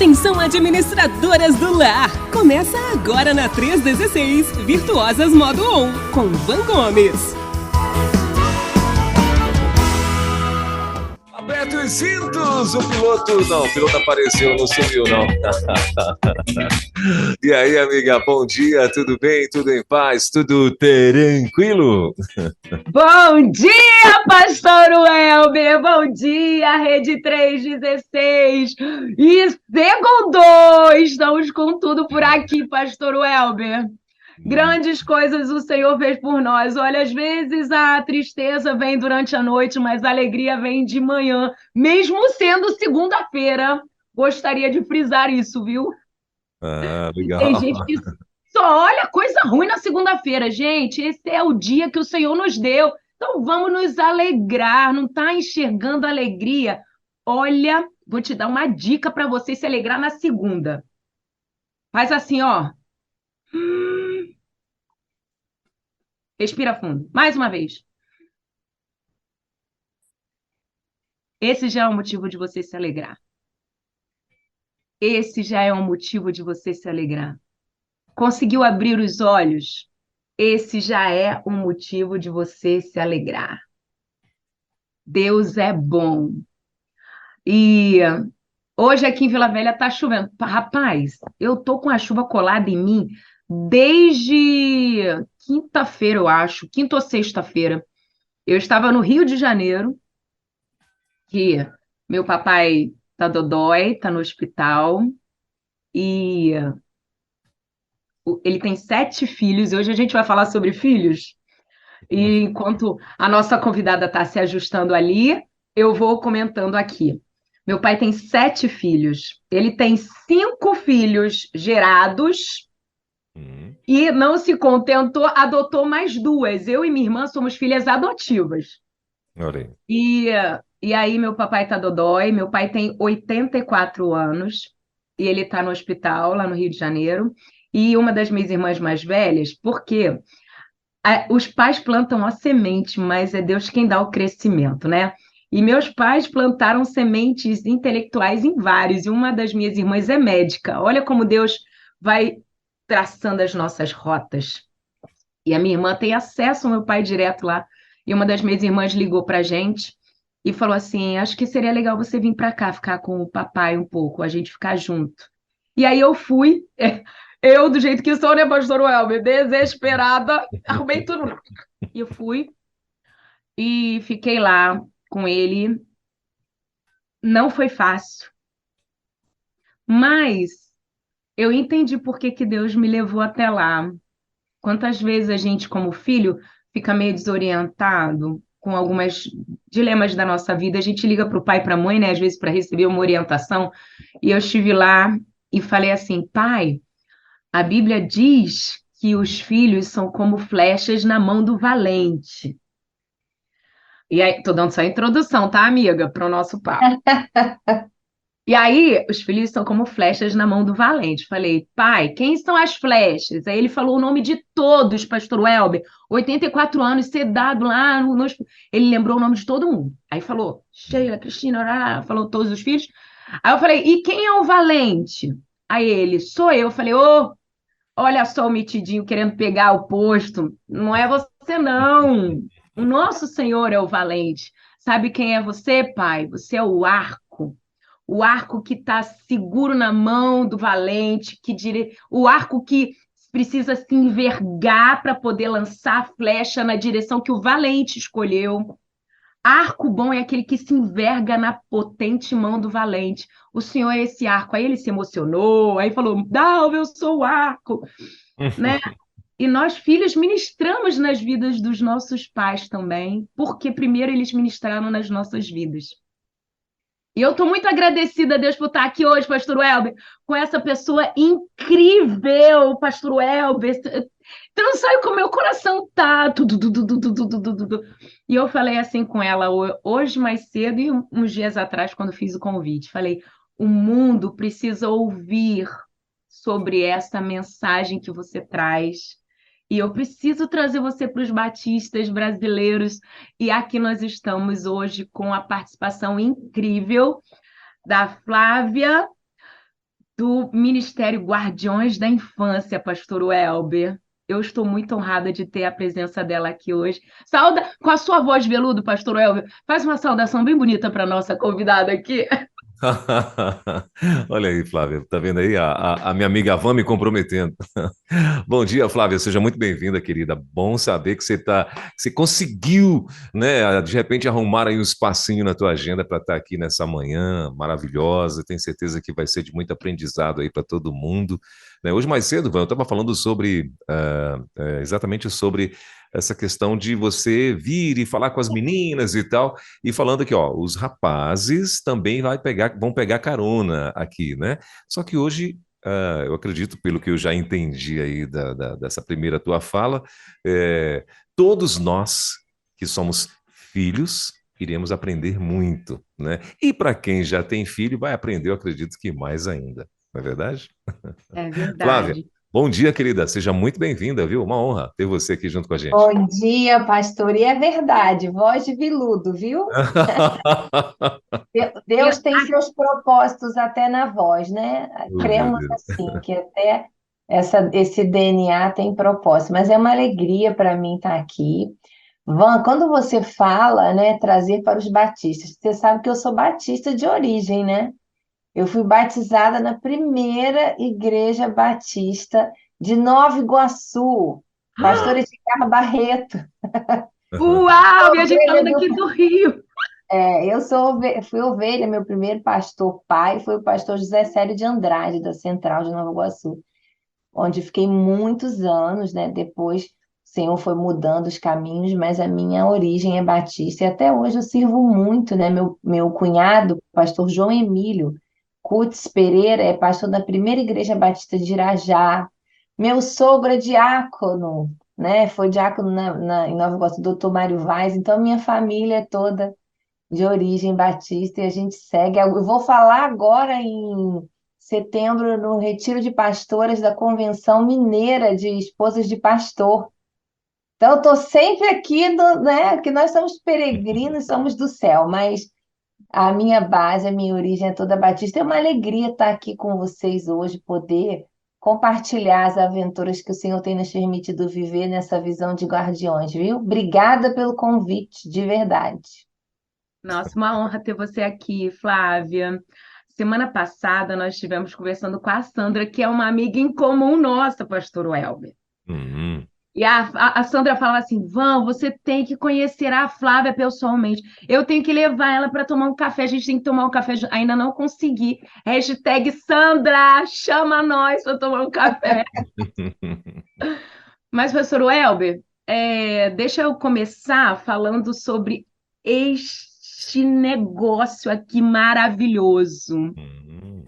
Atenção, administradoras do lar! Começa agora na 316, Virtuosas Modo On, com Van Gomes. Aperta os cintos, o piloto apareceu, não sumiu não. E aí, amiga, bom dia, tudo bem? Tudo em paz? Tudo tranquilo? Bom dia, pastor Welber! Bom dia, Rede 316! E segundou! Estamos com tudo por aqui, pastor Welber. Grandes coisas o Senhor fez por nós. Olha, às vezes a tristeza vem durante a noite, mas a alegria vem de manhã, mesmo sendo segunda-feira. Gostaria de frisar isso, viu? Legal. Tem gente que só olha coisa ruim na segunda-feira. Gente, esse é o dia que o Senhor nos deu. Então vamos nos alegrar. Não está enxergando alegria? Olha, vou te dar uma dica para você se alegrar na segunda. Faz assim, ó. Respira fundo. Mais uma vez. Esse já é um motivo de você se alegrar. Esse já é um motivo de você se alegrar. Conseguiu abrir os olhos? Esse já é um motivo de você se alegrar. Deus é bom. E hoje aqui em Vila Velha tá chovendo. Rapaz, eu tô com a chuva colada em mim desde quinta-feira, eu acho, quinta ou sexta-feira. Eu estava no Rio de Janeiro, que meu papai tá dodói, tá no hospital, e ele tem 7 filhos, e hoje a gente vai falar sobre filhos. E enquanto a nossa convidada está se ajustando ali, eu vou comentando aqui. Meu pai tem 7 filhos. Ele tem 5 filhos gerados e não se contentou, adotou mais 2. Eu e minha irmã somos filhas adotivas. Olha. E aí meu papai tá dodói, meu pai tem 84 anos e ele tá no hospital lá no Rio de Janeiro. E uma das minhas irmãs mais velhas, porque os pais plantam a semente, mas é Deus quem dá o crescimento, né? E meus pais plantaram sementes intelectuais em vários, e uma das minhas irmãs é médica. Olha como Deus vai traçando as nossas rotas. E a minha irmã tem acesso ao meu pai direto lá. E uma das minhas irmãs ligou pra gente e falou assim: acho que seria legal você vir pra cá ficar com o papai um pouco, a gente ficar junto. E aí eu fui. Eu, do jeito que sou, né, pastor Welber? Desesperada, arrumei tudo. E eu fui e fiquei lá com ele. Não foi fácil, mas eu entendi por que que Deus me levou até lá. Quantas vezes a gente, como filho, fica meio desorientado com alguns dilemas da nossa vida. A gente liga para o pai e para a mãe, né, às vezes para receber uma orientação. E eu estive lá e falei assim: pai, a Bíblia diz que os filhos são como flechas na mão do valente. E aí, tô dando só a introdução, tá, amiga, para o nosso papo. E aí, os filhos são como flechas na mão do valente. Falei: pai, quem são as flechas? Aí ele falou o nome de todos, pastor Welber, 84 anos, sedado lá no... Ele lembrou o nome de todo mundo. Aí falou: Sheila, Cristina, falou todos os filhos. Aí eu falei: e quem é o valente? Aí ele: sou eu. Eu falei: ô, olha só o metidinho querendo pegar o posto. Não é você, não. O nosso Senhor é o valente. Sabe quem é você, pai? Você é o arco. O arco que está seguro na mão do valente, o arco que precisa se envergar para poder lançar a flecha na direção que o valente escolheu. Arco bom é aquele que se enverga na potente mão do valente. O Senhor é esse arco. Aí ele se emocionou, aí falou: não, eu sou o arco, né? E nós, filhos, ministramos nas vidas dos nossos pais também, porque primeiro eles ministraram nas nossas vidas. E eu estou muito agradecida a Deus por estar aqui hoje, pastor Welber, com essa pessoa incrível, pastor Welber. Tu não sabe como meu coração tá. E eu falei assim com ela hoje mais cedo e uns dias atrás, quando fiz o convite. Falei: o mundo precisa ouvir sobre essa mensagem que você traz. E eu preciso trazer você para os batistas brasileiros. E aqui nós estamos hoje com a participação incrível da Flávia do Ministério Guardiões da Infância, pastor Welber. Eu estou muito honrada de ter a presença dela aqui hoje. Com a sua voz veludo, pastor Welber, faz uma saudação bem bonita para a nossa convidada aqui. Olha aí, Flávia, tá vendo aí a minha amiga Van me comprometendo. Bom dia, Flávia, seja muito bem-vinda, querida. Bom saber que você conseguiu, né, de repente arrumar aí um espacinho na tua agenda para estar aqui nessa manhã maravilhosa. Tenho certeza que vai ser de muito aprendizado aí para todo mundo. Né? Hoje mais cedo, Van, eu estava falando sobre exatamente sobre essa questão de você vir e falar com as meninas e tal. E falando aqui, ó, os rapazes também vão pegar carona aqui, né? Só que hoje, eu acredito, pelo que eu já entendi aí dessa primeira tua fala, todos nós que somos filhos iremos aprender muito, né? E para quem já tem filho, vai aprender, eu acredito que mais ainda, não é verdade? É Flávia, verdade. bom dia, querida. Seja muito bem-vinda, viu? Uma honra ter você aqui junto com a gente. Bom dia, pastor. E é verdade, voz de veludo, viu? E Deus tem seus propósitos até na voz, né? Oh, meu Cremos Deus. assim, que até esse DNA tem propósito. Mas é uma alegria para mim estar aqui. Van, quando você fala, né, trazer para os batistas, você sabe que eu sou batista de origem, né? Eu fui batizada na primeira igreja batista de Nova Iguaçu, pastor Edgar Barreto. uau! E a gente Ovelha falando aqui do do Rio. Fui ovelha, meu primeiro pastor pai foi o pastor José Célio de Andrade, da Central de Nova Iguaçu, onde fiquei muitos anos, né? Depois o Senhor foi mudando os caminhos, mas a minha origem é batista e até hoje eu sirvo muito, né? Meu cunhado, pastor João Emílio Cutes Pereira, é pastor da primeira igreja batista de Irajá. Meu sogro é diácono, né? Foi diácono em Nova Iguaçu, doutor Mário Vaz, então minha família é toda de origem batista e a gente segue. Eu vou falar agora em setembro no Retiro de Pastoras da Convenção Mineira de Esposas de Pastor. Então, eu estou sempre aqui, né? Que nós somos peregrinos, somos do céu, mas a minha base, a minha origem é toda batista. É uma alegria estar aqui com vocês hoje, poder compartilhar as aventuras que o Senhor tem nos permitido viver nessa visão de guardiões, viu? Obrigada pelo convite, de verdade. Nossa, uma honra ter você aqui, Flávia. Semana passada nós estivemos conversando com a Sandra, que é uma amiga em comum nossa, pastor Welber. Uhum. E a Sandra falava assim: Van, você tem que conhecer a Flávia pessoalmente. Eu tenho que levar ela para tomar um café. A gente tem que tomar um café. Ainda não consegui. Hashtag Sandra, chama nós para tomar um café. Mas, professor Welber, deixa eu começar falando sobre este negócio aqui maravilhoso, Uhum.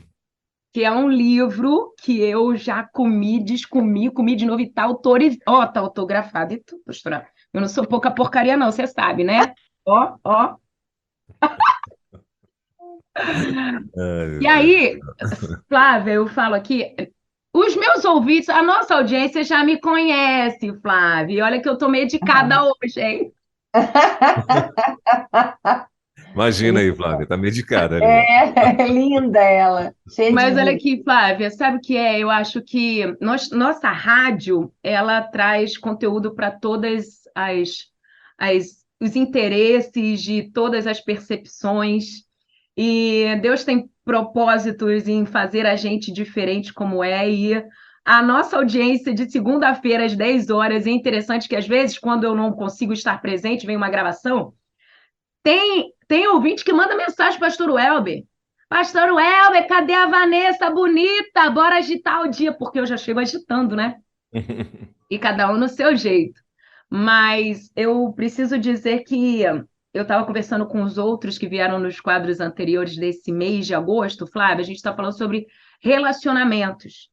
que é um livro que eu já comi, descomi, comi de novo e tá tá autografado e tudo, pastora. Eu não sou pouca porcaria, não, você sabe, né? Ó, ó. Ai, E meu Deus. aí, Flávia, eu falo aqui, os meus ouvintes, a nossa audiência já me conhece, Flávia. E olha que eu tô medicada hoje, hein? Imagina aí, Flávia, tá medicada ali, ó. É, linda ela, cheia de Mas olha vida. aqui, Flávia, sabe o que é? Eu acho que nossa rádio, ela traz conteúdo para os interesses de todas as percepções. E Deus tem propósitos em fazer a gente diferente como é. E a nossa audiência de segunda-feira às 10 horas é interessante que às vezes, quando eu não consigo estar presente, vem uma gravação. Tem ouvinte que manda mensagem, Pastor Welber. Pastor Welber, cadê a Vanessa bonita? Bora agitar o dia, porque eu já chego agitando, né? E cada um no seu jeito. Mas eu preciso dizer que eu estava conversando com os outros que vieram nos quadros anteriores desse mês de agosto, Flávia, a gente está falando sobre relacionamentos.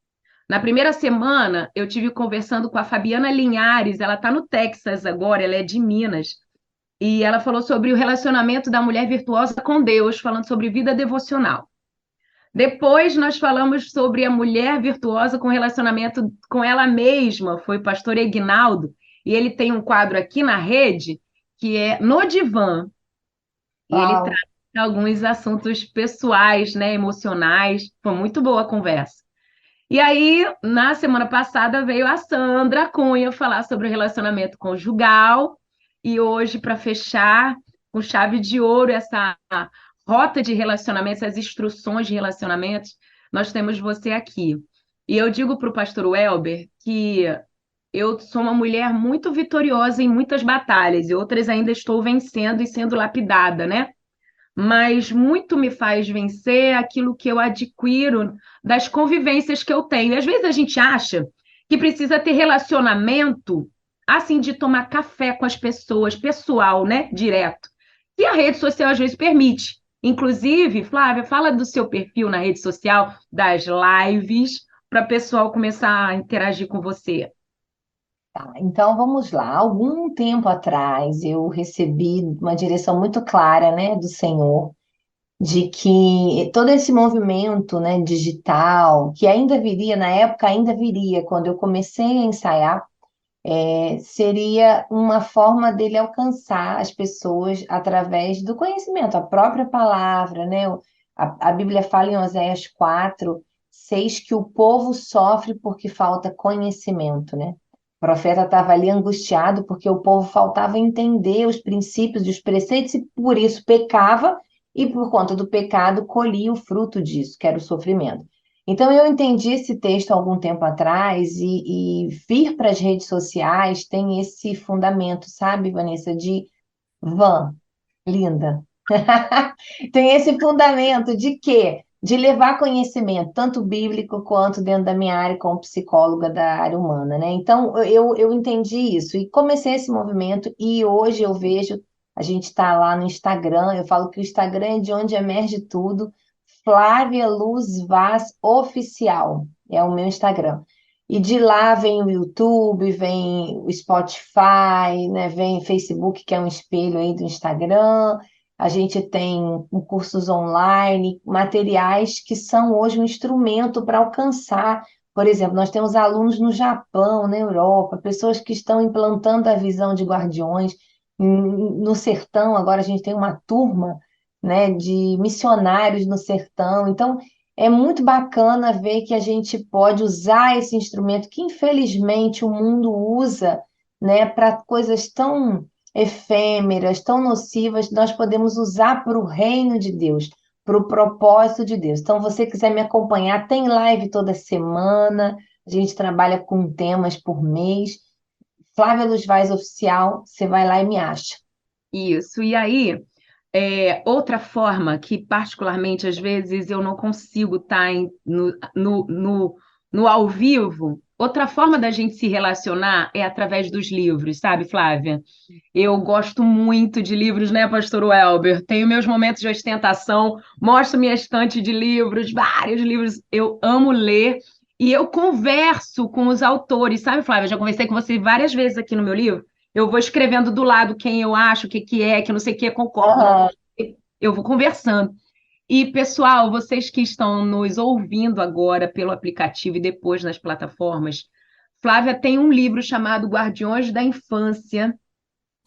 Na primeira semana, eu tive conversando com a Fabiana Linhares, ela está no Texas agora, ela é de Minas. E ela falou sobre o relacionamento da mulher virtuosa com Deus, falando sobre vida devocional. Depois nós falamos sobre a mulher virtuosa com relacionamento com ela mesma, foi o pastor Egnaldo, e ele tem um quadro aqui na rede que é No Divã, e ele Uau. alguns assuntos pessoais, né, emocionais. Foi muito boa a conversa. E aí, na semana passada, veio a Sandra Cunha falar sobre o relacionamento conjugal. E hoje, para fechar com chave de ouro essa rota de relacionamentos, as instruções de relacionamentos, nós temos você aqui. E eu digo para o pastor Welber que eu sou uma mulher muito vitoriosa em muitas batalhas, e outras ainda estou vencendo e sendo lapidada, né? Mas muito me faz vencer aquilo que eu adquiro das convivências que eu tenho. E às vezes a gente acha que precisa ter relacionamento assim de tomar café com as pessoas, pessoal, né? Direto. E a rede social às vezes permite. Inclusive, Flávia, fala do seu perfil na rede social, das lives, para o pessoal começar a interagir com você. Tá, então vamos lá. Algum tempo atrás eu recebi uma direção muito clara, né, do Senhor, de que todo esse movimento, né, digital, que ainda viria, na época ainda viria, quando eu comecei a ensaiar, seria uma forma dele alcançar as pessoas através do conhecimento, a própria palavra, né? A Bíblia fala em Oséias 4:6 que o povo sofre porque falta conhecimento, né? O profeta estava ali angustiado porque o povo faltava entender os princípios e os preceitos e por isso pecava e por conta do pecado colhia o fruto disso, que era o sofrimento. Então, eu entendi esse texto há algum tempo atrás e vir para as redes sociais tem esse fundamento, sabe, Vanessa, de van, linda. Tem esse fundamento de quê? De levar conhecimento, tanto bíblico quanto dentro da minha área como psicóloga da área humana, né? Então, eu entendi isso e comecei esse movimento e hoje eu vejo, a gente está lá no Instagram, eu falo que o Instagram é de onde emerge tudo, Flávia Luz Vaz Oficial, é o meu Instagram. E de lá vem o YouTube, vem o Spotify, né? Vem o Facebook, que é um espelho aí do Instagram. A gente tem cursos online, materiais que são hoje um instrumento para alcançar. Por exemplo, nós temos alunos no Japão, na Europa, pessoas que estão implantando a visão de guardiões. No sertão, agora a gente tem uma turma, né, de missionários no sertão. Então, é muito bacana ver que a gente pode usar esse instrumento que, infelizmente, o mundo usa, né, para coisas tão efêmeras, tão nocivas, nós podemos usar para o reino de Deus, para o propósito de Deus. Então, você quiser me acompanhar, tem live toda semana, a gente trabalha com temas por mês. Flávia Luz Vaz Oficial, você vai lá e me acha. Isso. E aí, outra forma que, particularmente, às vezes eu não consigo estar no ao vivo, outra forma da gente se relacionar é através dos livros, sabe, Flávia? Eu gosto muito de livros, né, Pastor Welber? Tenho meus momentos de ostentação, mostro minha estante de livros, vários livros, eu amo ler. E eu converso com os autores, sabe, Flávia? Já conversei com você várias vezes aqui no meu livro. Eu vou escrevendo do lado quem eu acho, o que que é, que não sei o que, concordo, não. Aham. Eu vou conversando. E, pessoal, vocês que estão nos ouvindo agora pelo aplicativo e depois nas plataformas, Flávia tem um livro chamado Guardiões da Infância.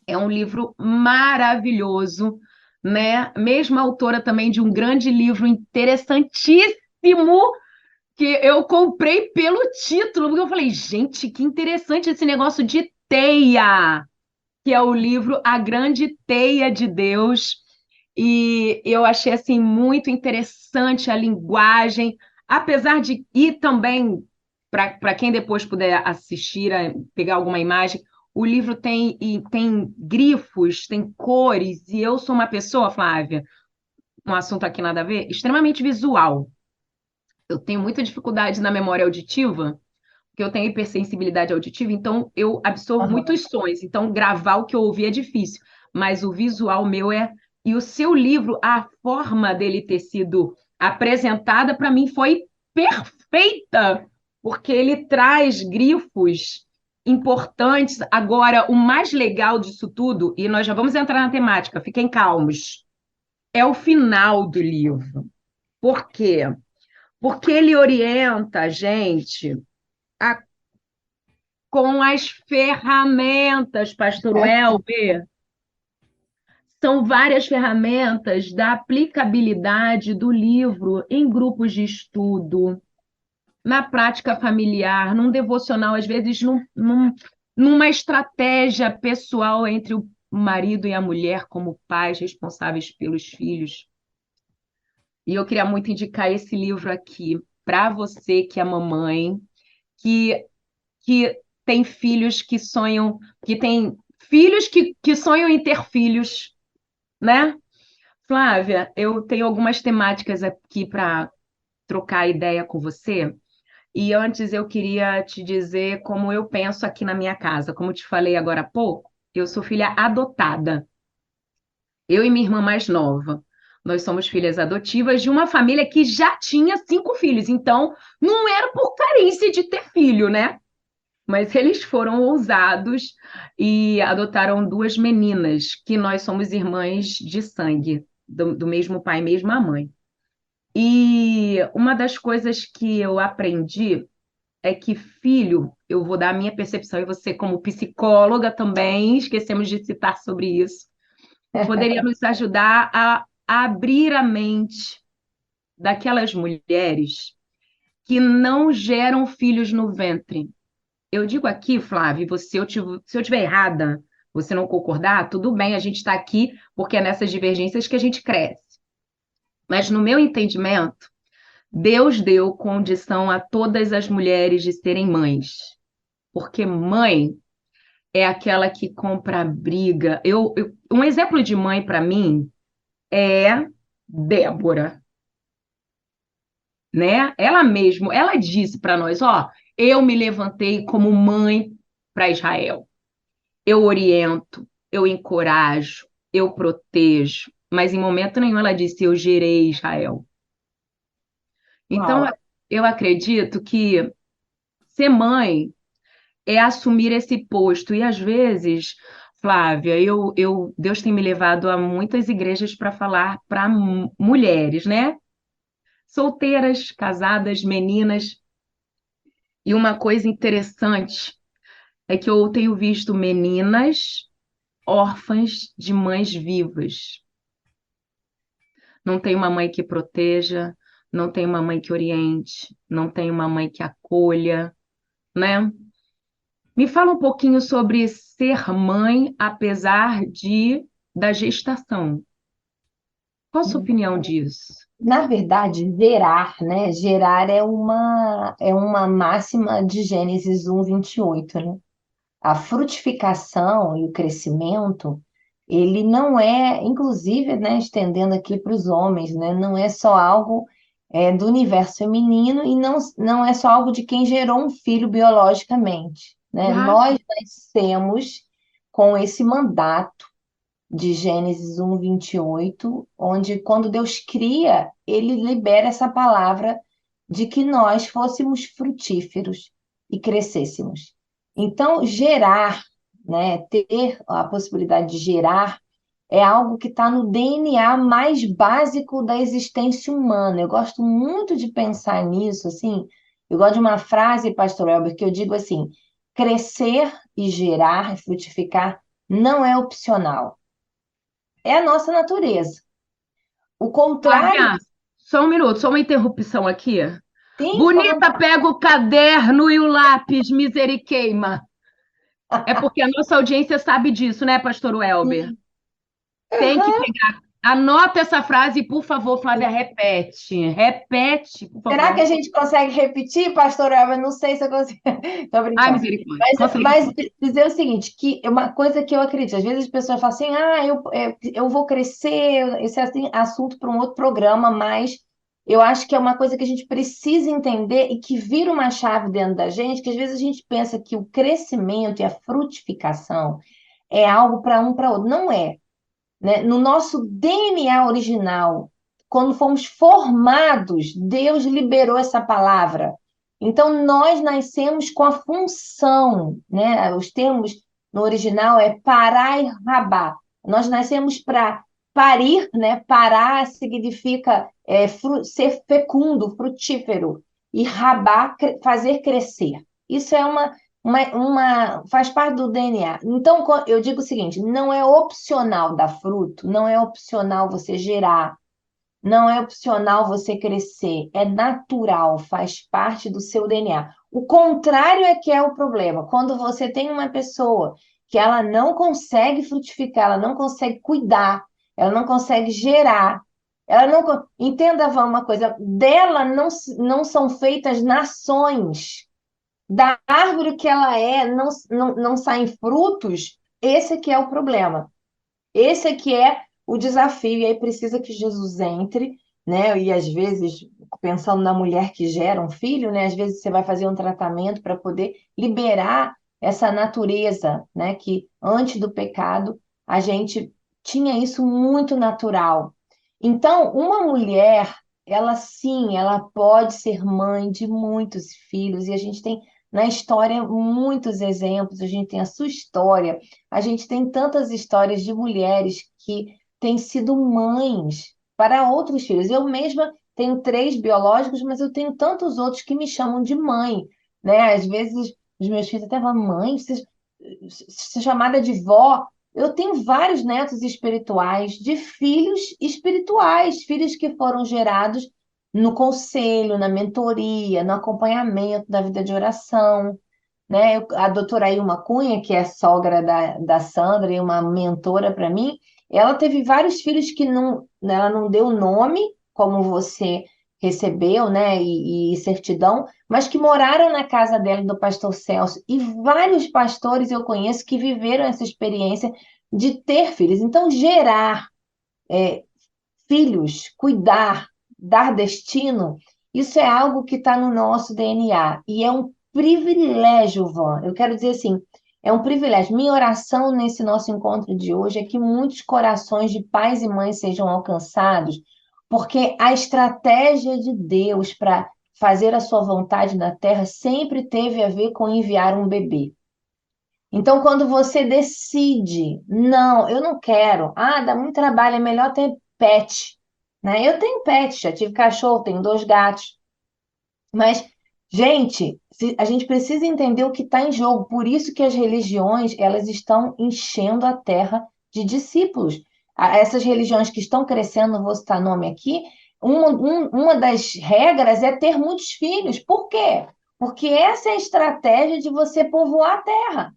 É um livro maravilhoso, né? Mesma autora também de um grande livro interessantíssimo que eu comprei pelo título, porque eu falei, gente, que interessante esse negócio de teia, que é o livro A Grande Teia de Deus. E eu achei assim muito interessante a linguagem, apesar de e também para quem depois puder assistir, pegar alguma imagem, o livro tem grifos, tem cores, e eu sou uma pessoa, Flávia, um assunto aqui nada a ver, extremamente visual. Eu tenho muita dificuldade na memória auditiva, porque eu tenho hipersensibilidade auditiva, então eu absorvo Aham. muitos sons. Então, gravar o que eu ouvi é difícil, mas o visual meu é. E o seu livro, a forma dele ter sido apresentada, para mim, foi perfeita, porque ele traz grifos importantes. Agora, o mais legal disso tudo, e nós já vamos entrar na temática, fiquem calmos, é o final do livro. Por quê? Porque ele orienta a gente a com as ferramentas, Pastor Welber. são várias ferramentas da aplicabilidade do livro em grupos de estudo, na prática familiar, num devocional, às vezes numa estratégia pessoal entre o marido e a mulher como pais responsáveis pelos filhos. E eu queria muito indicar esse livro aqui para você que é mamãe, que tem filhos que sonham, que tem filhos que sonham em ter filhos, né? Flávia, eu tenho algumas temáticas aqui para trocar ideia com você. E antes eu queria te dizer como eu penso aqui na minha casa. Como te falei agora há pouco, eu sou filha adotada. Eu e minha irmã mais nova. Nós somos filhas adotivas de uma família que já tinha 5 filhos. Então, não era por carência de ter filho, né? Mas eles foram ousados e adotaram 2 meninas, que nós somos irmãs de sangue, do mesmo pai e mesma mãe. E uma das coisas que eu aprendi é que filho, eu vou dar a minha percepção, e você, como psicóloga também, esquecemos de citar sobre isso, poderia nos ajudar a abrir a mente daquelas mulheres que não geram filhos no ventre. Eu digo aqui, Flávio, você, se eu estiver errada, você não concordar, tudo bem, a gente está aqui porque é nessas divergências que a gente cresce. Mas no meu entendimento, Deus deu condição a todas as mulheres de serem mães, porque mãe é aquela que compra a briga. Um exemplo de mãe para mim é Débora, né? Ela disse para nós, ó, eu me levantei como mãe para Israel. Eu oriento, eu encorajo, eu protejo, mas em momento nenhum ela disse, eu gerei Israel. Então, Uau. eu acredito que ser mãe é assumir esse posto. E às vezes, Flávia, Deus tem me levado a muitas igrejas para falar para mulheres, né? Solteiras, casadas, meninas. E uma coisa interessante é que eu tenho visto meninas órfãs de mães vivas. Não tem uma mãe que proteja, não tem uma mãe que oriente, não tem uma mãe que acolha, né? Me fala um pouquinho sobre ser mãe apesar da gestação. Qual a sua opinião disso? Na verdade, gerar, né? Gerar é uma máxima de Gênesis 1:28, né? A frutificação e o crescimento, ele não é, inclusive, né, estendendo aqui para os homens, né? Não é só algo do universo feminino e não é só algo de quem gerou um filho biologicamente, né? Exato. Nós nascemos com esse mandato de Gênesis 1:28, onde quando Deus cria, ele libera essa palavra de que nós fôssemos frutíferos e crescêssemos. Então, gerar, né, ter a possibilidade de gerar, é algo que está no DNA mais básico da existência humana. Eu gosto muito de pensar nisso, assim. Eu gosto de uma frase, Pastor Elber, que eu digo assim: crescer e gerar, frutificar, não é opcional, é a nossa natureza. O contrário, Flávia, só um minuto, só uma interrupção aqui. sim, fica à Bonita, vontade. pega o caderno e o lápis, miseriqueima. É porque a nossa audiência sabe disso, né, Pastor Welber? Tem que Aham. pegar. Anota essa frase, por favor, Flávia, repete. Repete, por Será que a favor. gente consegue repetir, pastor Elber? Não sei se eu consigo. Estou Ai, brincando. misericórdia. Mas, Consegue. mas dizer o seguinte, que é uma coisa que eu acredito, às vezes as pessoas falam assim, eu vou crescer, esse é assim, assunto para um outro programa, mas eu acho que é uma coisa que a gente precisa entender e que vira uma chave dentro da gente, que às vezes a gente pensa que o crescimento e a frutificação é algo para um para outro. Não é, né? No nosso DNA original, quando fomos formados, Deus liberou essa palavra. Então, nós nascemos com a função, né? Os termos no original é parar e rabar. Nós nascemos para parir, né? Parar significa ser fecundo, frutífero, e rabar, fazer crescer. Isso é uma faz parte do DNA. Então, eu digo o seguinte: não é opcional dar fruto, não é opcional você gerar, não é opcional você crescer, é natural, faz parte do seu DNA. O contrário é que é o problema. Quando você tem uma pessoa que ela não consegue frutificar, ela não consegue cuidar, ela não consegue gerar, ela não. Entenda, Vã, uma coisa: dela não são feitas nações. Da árvore que ela é, não saem frutos. Esse que é o problema. Esse aqui é o desafio, e aí precisa que Jesus entre, né? E às vezes, pensando na mulher que gera um filho, né? Às vezes você vai fazer um tratamento para poder liberar essa natureza, né? Que antes do pecado a gente tinha isso muito natural. Então, uma mulher, ela sim, ela pode ser mãe de muitos filhos, e a gente tem na história muitos exemplos, a gente tem a sua história. A gente tem tantas histórias de mulheres que têm sido mães para outros filhos. Eu mesma tenho 3 biológicos, mas eu tenho tantos outros que me chamam de mãe, né? Às vezes os meus filhos até falam: mãe, você é chamada de vó. Eu tenho vários netos espirituais, de filhos espirituais, filhos que foram gerados no conselho, na mentoria, no acompanhamento da vida de oração, né? A doutora Ilma Cunha, que é sogra da Sandra e uma mentora para mim, ela teve vários filhos que não, ela não deu nome, como você recebeu, né? E certidão, mas que moraram na casa dela, do pastor Celso. E vários pastores eu conheço que viveram essa experiência de ter filhos. Então, gerar filhos, cuidar, dar destino, isso é algo que está no nosso DNA. E é um privilégio, Van. Eu quero dizer assim, é um privilégio. Minha oração nesse nosso encontro de hoje é que muitos corações de pais e mães sejam alcançados, porque a estratégia de Deus para fazer a sua vontade na terra sempre teve a ver com enviar um bebê. Então, quando você decide, não, eu não quero, dá muito trabalho, é melhor ter pet, né? Eu tenho pet, já tive cachorro, tenho 2 gatos, mas, gente, a gente precisa entender o que está em jogo. Por isso que as religiões, elas estão enchendo a terra de discípulos. Essas religiões que estão crescendo, não vou citar nome aqui, uma das regras é ter muitos filhos. Por quê? Porque essa é a estratégia de você povoar a terra.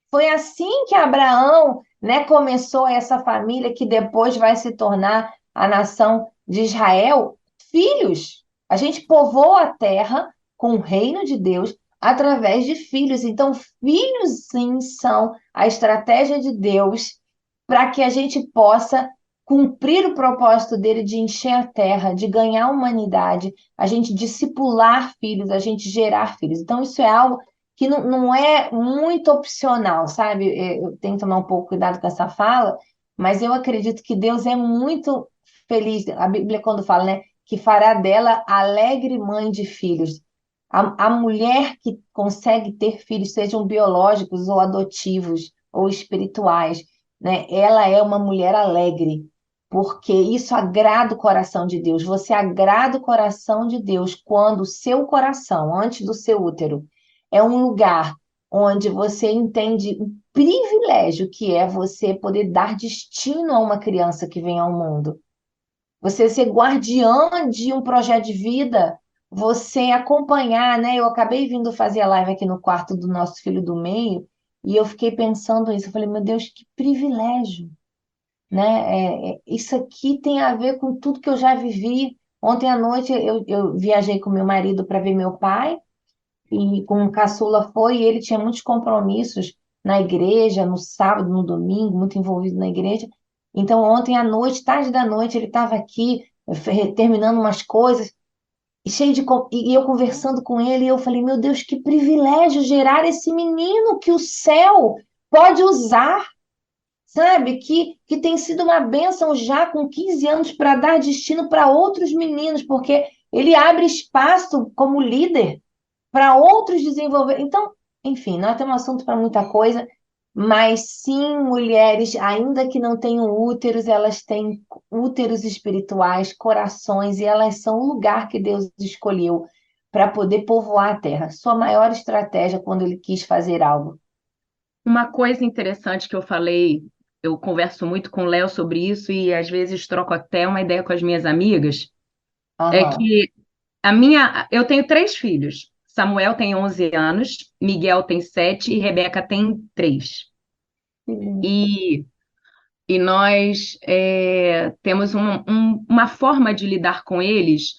Foi assim que Abraão, né, começou essa família que depois vai se tornar a nação de Israel. Filhos. A gente povoa a terra com o reino de Deus através de filhos. Então, filhos, sim, são a estratégia de Deus para que a gente possa cumprir o propósito dele de encher a terra, de ganhar a humanidade, a gente discipular filhos, a gente gerar filhos. Então, isso é algo que não é muito opcional, sabe? Eu tenho que tomar um pouco cuidado com essa fala, mas eu acredito que Deus é muito feliz. A Bíblia, quando fala, né, que fará dela alegre mãe de filhos. A mulher que consegue ter filhos, sejam biológicos ou adotivos ou espirituais, né? Ela é uma mulher alegre, porque isso agrada o coração de Deus. Você agrada o coração de Deus quando o seu coração, antes do seu útero, é um lugar onde você entende o privilégio que é você poder dar destino a uma criança que vem ao mundo. Você ser guardiã de um projeto de vida, você acompanhar, né? Eu acabei vindo fazer a live aqui no quarto do nosso filho do meio, e eu fiquei pensando nisso. Eu falei: meu Deus, que privilégio, né? Isso aqui tem a ver com tudo que eu já vivi. Ontem à noite eu viajei com meu marido para ver meu pai, e com o caçula foi, e ele tinha muitos compromissos na igreja, no sábado, no domingo, muito envolvido na igreja. Então, ontem à noite, tarde da noite, ele estava aqui, terminando umas coisas, e cheio de. E eu conversando com ele, e eu falei: meu Deus, que privilégio gerar esse menino que o céu pode usar, sabe? Que tem sido uma bênção já com 15 anos para dar destino para outros meninos, porque ele abre espaço como líder para outros desenvolver. Então, enfim, nós temos assunto para muita coisa, mas sim, mulheres, ainda que não tenham úteros, elas têm úteros espirituais, corações, e elas são o lugar que Deus escolheu para poder povoar a terra? Sua maior estratégia quando ele quis fazer algo? Uma coisa interessante que eu falei, eu converso muito com o Léo sobre isso e às vezes troco até uma ideia com as minhas amigas, é Aham. que eu tenho três filhos. Samuel tem 11 anos, Miguel tem 7 e Rebeca tem 3. E, e nós temos uma forma de lidar com eles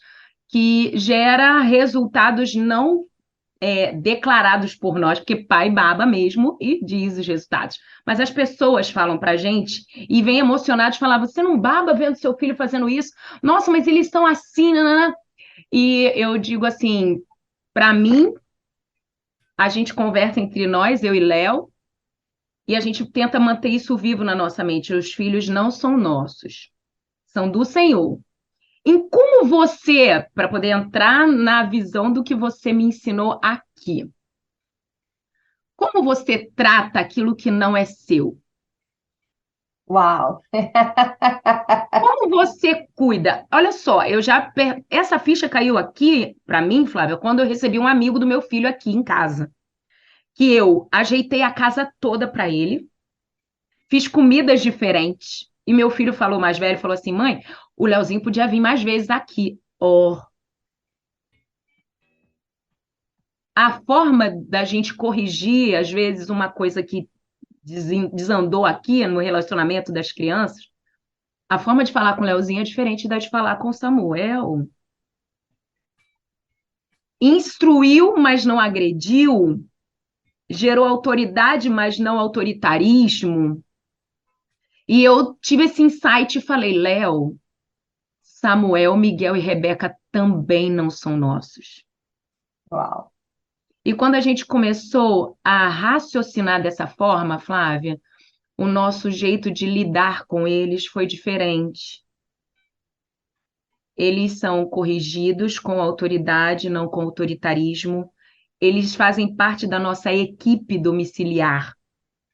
que gera resultados não declarados por nós, porque pai baba mesmo e diz os resultados. Mas as pessoas falam pra gente e vêm emocionados falar: você não baba vendo seu filho fazendo isso? Nossa, mas eles estão assim, né? E eu digo assim, para mim, a gente conversa entre nós, eu e Léo, e a gente tenta manter isso vivo na nossa mente. Os filhos não são nossos, são do Senhor. Em como você, para poder entrar na visão do que você me ensinou aqui, como você trata aquilo que não é seu? Uau! Como você cuida? Olha só, essa ficha caiu aqui para mim, Flávia, quando eu recebi um amigo do meu filho aqui em casa, que eu ajeitei a casa toda para ele, fiz comidas diferentes, e meu filho falou, mais velho, falou assim: mãe, o Leozinho podia vir mais vezes aqui. Oh, a forma da gente corrigir, às vezes, uma coisa que desandou aqui no relacionamento das crianças, a forma de falar com o Leozinho é diferente da de falar com o Samuel. Instruiu, mas não agrediu. Gerou autoridade, mas não autoritarismo. E eu tive esse insight e falei: Léo, Samuel, Miguel e Rebeca também não são nossos. Uau! E quando a gente começou a raciocinar dessa forma, Flávia, o nosso jeito de lidar com eles foi diferente. Eles são corrigidos com autoridade, não com autoritarismo. Eles fazem parte da nossa equipe domiciliar.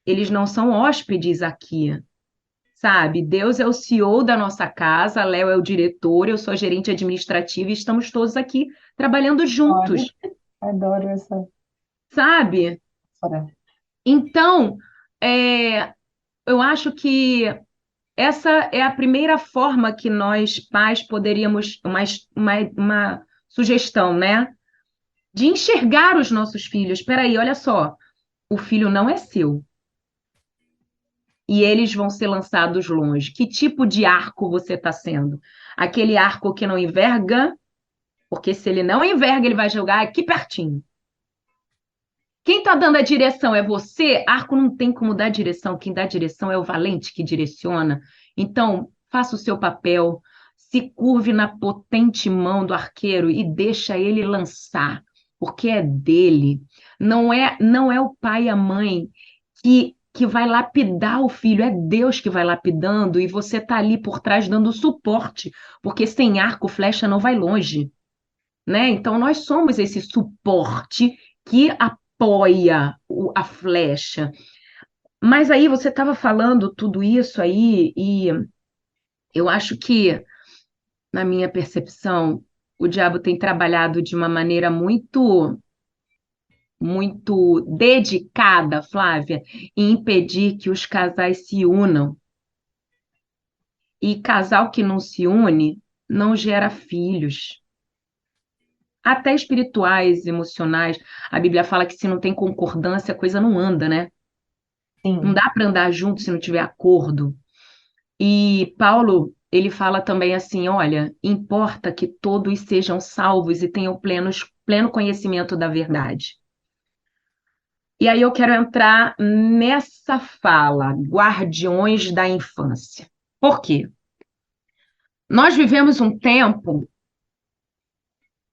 Eles não são hóspedes aqui, sabe? Deus é o CEO da nossa casa, Léo é o diretor, eu sou a gerente administrativa e estamos todos aqui trabalhando Olha, juntos, adoro essa sabe? frase. Então, é, eu acho que essa é a primeira forma que nós, pais, poderíamos, uma sugestão, né? De enxergar os nossos filhos. Espera aí, olha só, o filho não é seu e eles vão ser lançados longe. Que tipo de arco você está sendo? Aquele arco que não enverga, porque se ele não enverga, ele vai jogar aqui pertinho. Quem está dando a direção é você? Arco não tem como dar direção. Quem dá direção é o valente que direciona. Então, faça o seu papel, se curve na potente mão do arqueiro e deixa ele lançar, porque é dele. Não é o pai e a mãe que vai lapidar o filho, é Deus que vai lapidando e você está ali por trás dando suporte, porque sem arco, flecha não vai longe, né? Então, nós somos esse suporte que apoia a flecha. Mas aí você estava falando tudo isso aí, e eu acho que, na minha percepção, o diabo tem trabalhado de uma maneira muito dedicada, Flávia, em impedir que os casais se unam. E casal que não se une não gera filhos, até espirituais, emocionais. A Bíblia fala que se não tem concordância, a coisa não anda, né? Não Sim, dá para andar junto se não tiver acordo. E Paulo, ele fala também assim: olha, importa que todos sejam salvos e tenham pleno conhecimento da verdade. E aí eu quero entrar nessa fala, guardiões da infância. Por quê? Nós vivemos um tempo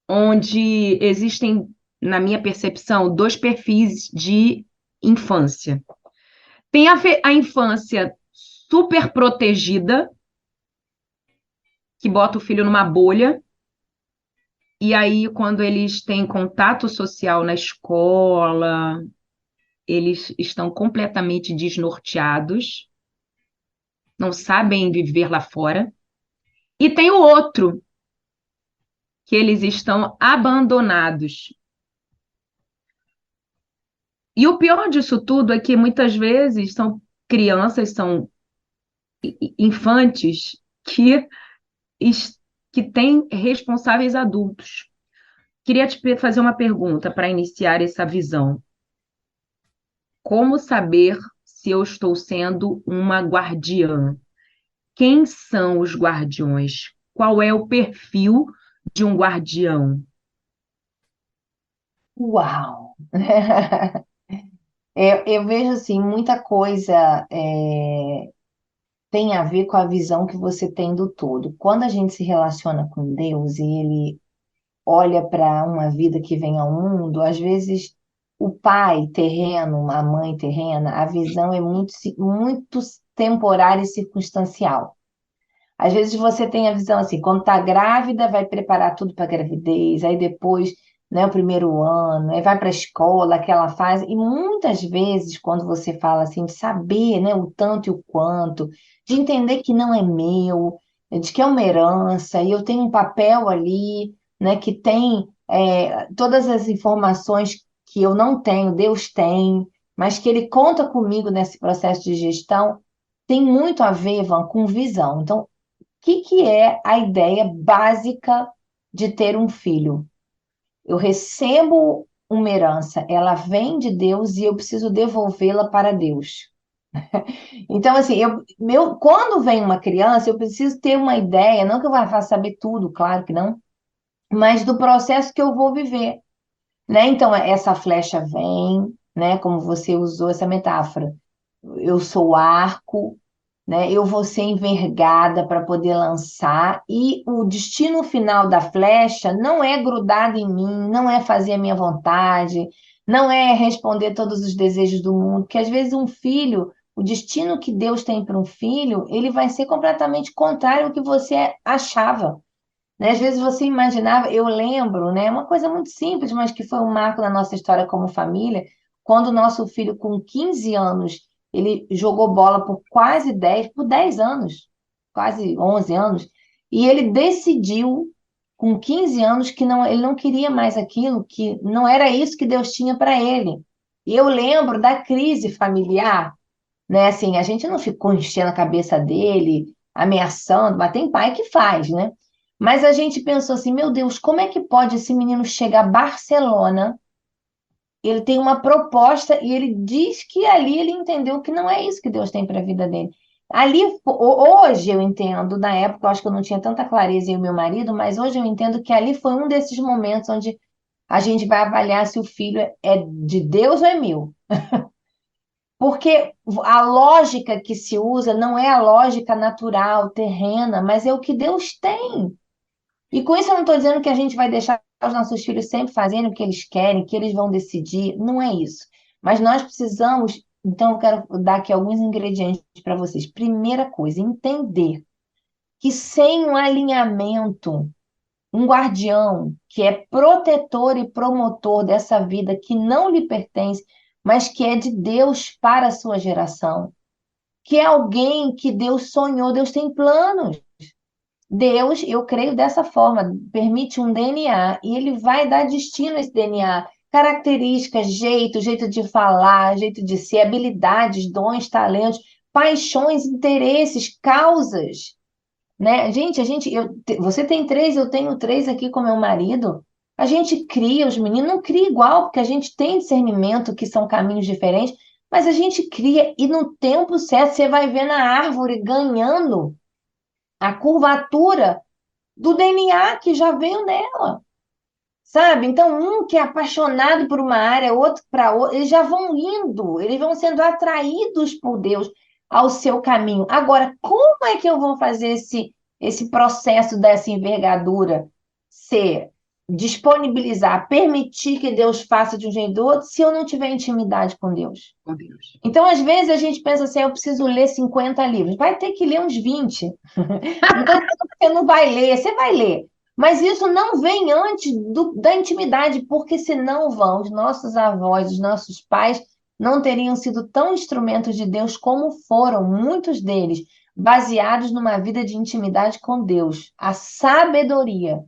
onde existem, na minha percepção, dois perfis de infância. Tem a infância super protegida, que bota o filho numa bolha, e aí, quando eles têm contato social na escola, eles estão completamente desnorteados, não sabem viver lá fora. E tem o outro, que eles estão abandonados. E o pior disso tudo é que muitas vezes são crianças, são infantes que, que têm responsáveis adultos. Queria te fazer uma pergunta para iniciar essa visão. Como saber se eu estou sendo uma guardiã? Quem são os guardiões? Qual é o perfil de um guardião? Uau! Eu vejo assim, muita coisa tem a ver com a visão que você tem do todo. Quando a gente se relaciona com Deus e Ele olha para uma vida que vem ao mundo, às vezes o pai terreno, a mãe terrena, a visão é muito temporária e circunstancial. Às vezes você tem a visão assim, quando está grávida, vai preparar tudo para a gravidez, aí depois, né, o primeiro ano, aí vai para a escola, aquela fase, e muitas vezes, quando você fala assim, de saber, né, o tanto e o quanto, de entender que não é meu, de que é uma herança, e eu tenho um papel ali, né, que tem todas as informações que eu não tenho, Deus tem, mas que Ele conta comigo nesse processo de gestão, tem muito a ver, Ivan, com visão. Então, que é a ideia básica de ter um filho? Eu recebo uma herança, ela vem de Deus e eu preciso devolvê-la para Deus. Então, assim, quando vem uma criança, eu preciso ter uma ideia, não que eu vá saber tudo, claro que não, mas do processo que eu vou viver, né? Então, essa flecha vem, né? Como você usou essa metáfora. Eu sou o arco, né? Eu vou ser envergada para poder lançar, e o destino final da flecha não é grudado em mim, não é fazer a minha vontade, não é responder todos os desejos do mundo, porque às vezes um filho, o destino que Deus tem para um filho, ele vai ser completamente contrário ao que você achava. Né? Às vezes você imaginava, eu lembro, né, uma coisa muito simples, mas que foi um marco na nossa história como família, quando o nosso filho, com 15 anos, ele jogou bola por 10 anos, quase 11 anos, e ele decidiu, com 15 anos, que não, ele não queria mais aquilo, que não era isso que Deus tinha para ele. E eu lembro da crise familiar, né? Assim, a gente não ficou enchendo a cabeça dele, ameaçando, mas tem pai que faz, né? Mas a gente pensou assim, meu Deus, como é que pode esse menino chegar a Barcelona? Ele tem uma proposta e ele diz que ali ele entendeu que não é isso que Deus tem para a vida dele. Ali, hoje eu entendo, na época eu acho que eu não tinha tanta clareza, eu e meu marido, mas hoje eu entendo que ali foi um desses momentos onde a gente vai avaliar se o filho é de Deus ou é meu. Porque a lógica que se usa não é a lógica natural, terrena, mas é o que Deus tem. E com isso eu não estou dizendo que a gente vai deixar os nossos filhos sempre fazerem o que eles querem, que eles vão decidir. Não é isso. Mas nós precisamos. Então, eu quero dar aqui alguns ingredientes para vocês. Primeira coisa, entender que sem um alinhamento, um guardião que é protetor e promotor dessa vida que não lhe pertence, mas que é de Deus para a sua geração, que é alguém que Deus sonhou, Deus tem planos. Deus, eu creio dessa forma, permite um DNA e ele vai dar destino a esse DNA, características, jeito de falar, jeito de ser, habilidades, dons, talentos, paixões, interesses, causas, né? Você tem três, eu tenho três aqui com meu marido. A gente cria, os meninos não cria igual, porque a gente tem discernimento que são caminhos diferentes, mas a gente cria e no tempo certo você vai ver na árvore ganhando a curvatura do DNA que já veio nela, sabe? Então, um que é apaixonado por uma área, outro para outra, eles já vão indo, eles vão sendo atraídos por Deus ao seu caminho. Agora, como é que eu vou fazer esse processo dessa envergadura ser disponibilizar, permitir que Deus faça de um jeito ou do outro, se eu não tiver intimidade com Deus? Com Deus. Então, às vezes, a gente pensa assim, eu preciso ler 50 livros. Vai ter que ler uns 20. Então, você não vai ler, você vai ler. Mas isso não vem antes da intimidade, porque senão os nossos avós, os nossos pais, não teriam sido tão instrumentos de Deus como foram, muitos deles, baseados numa vida de intimidade com Deus. A sabedoria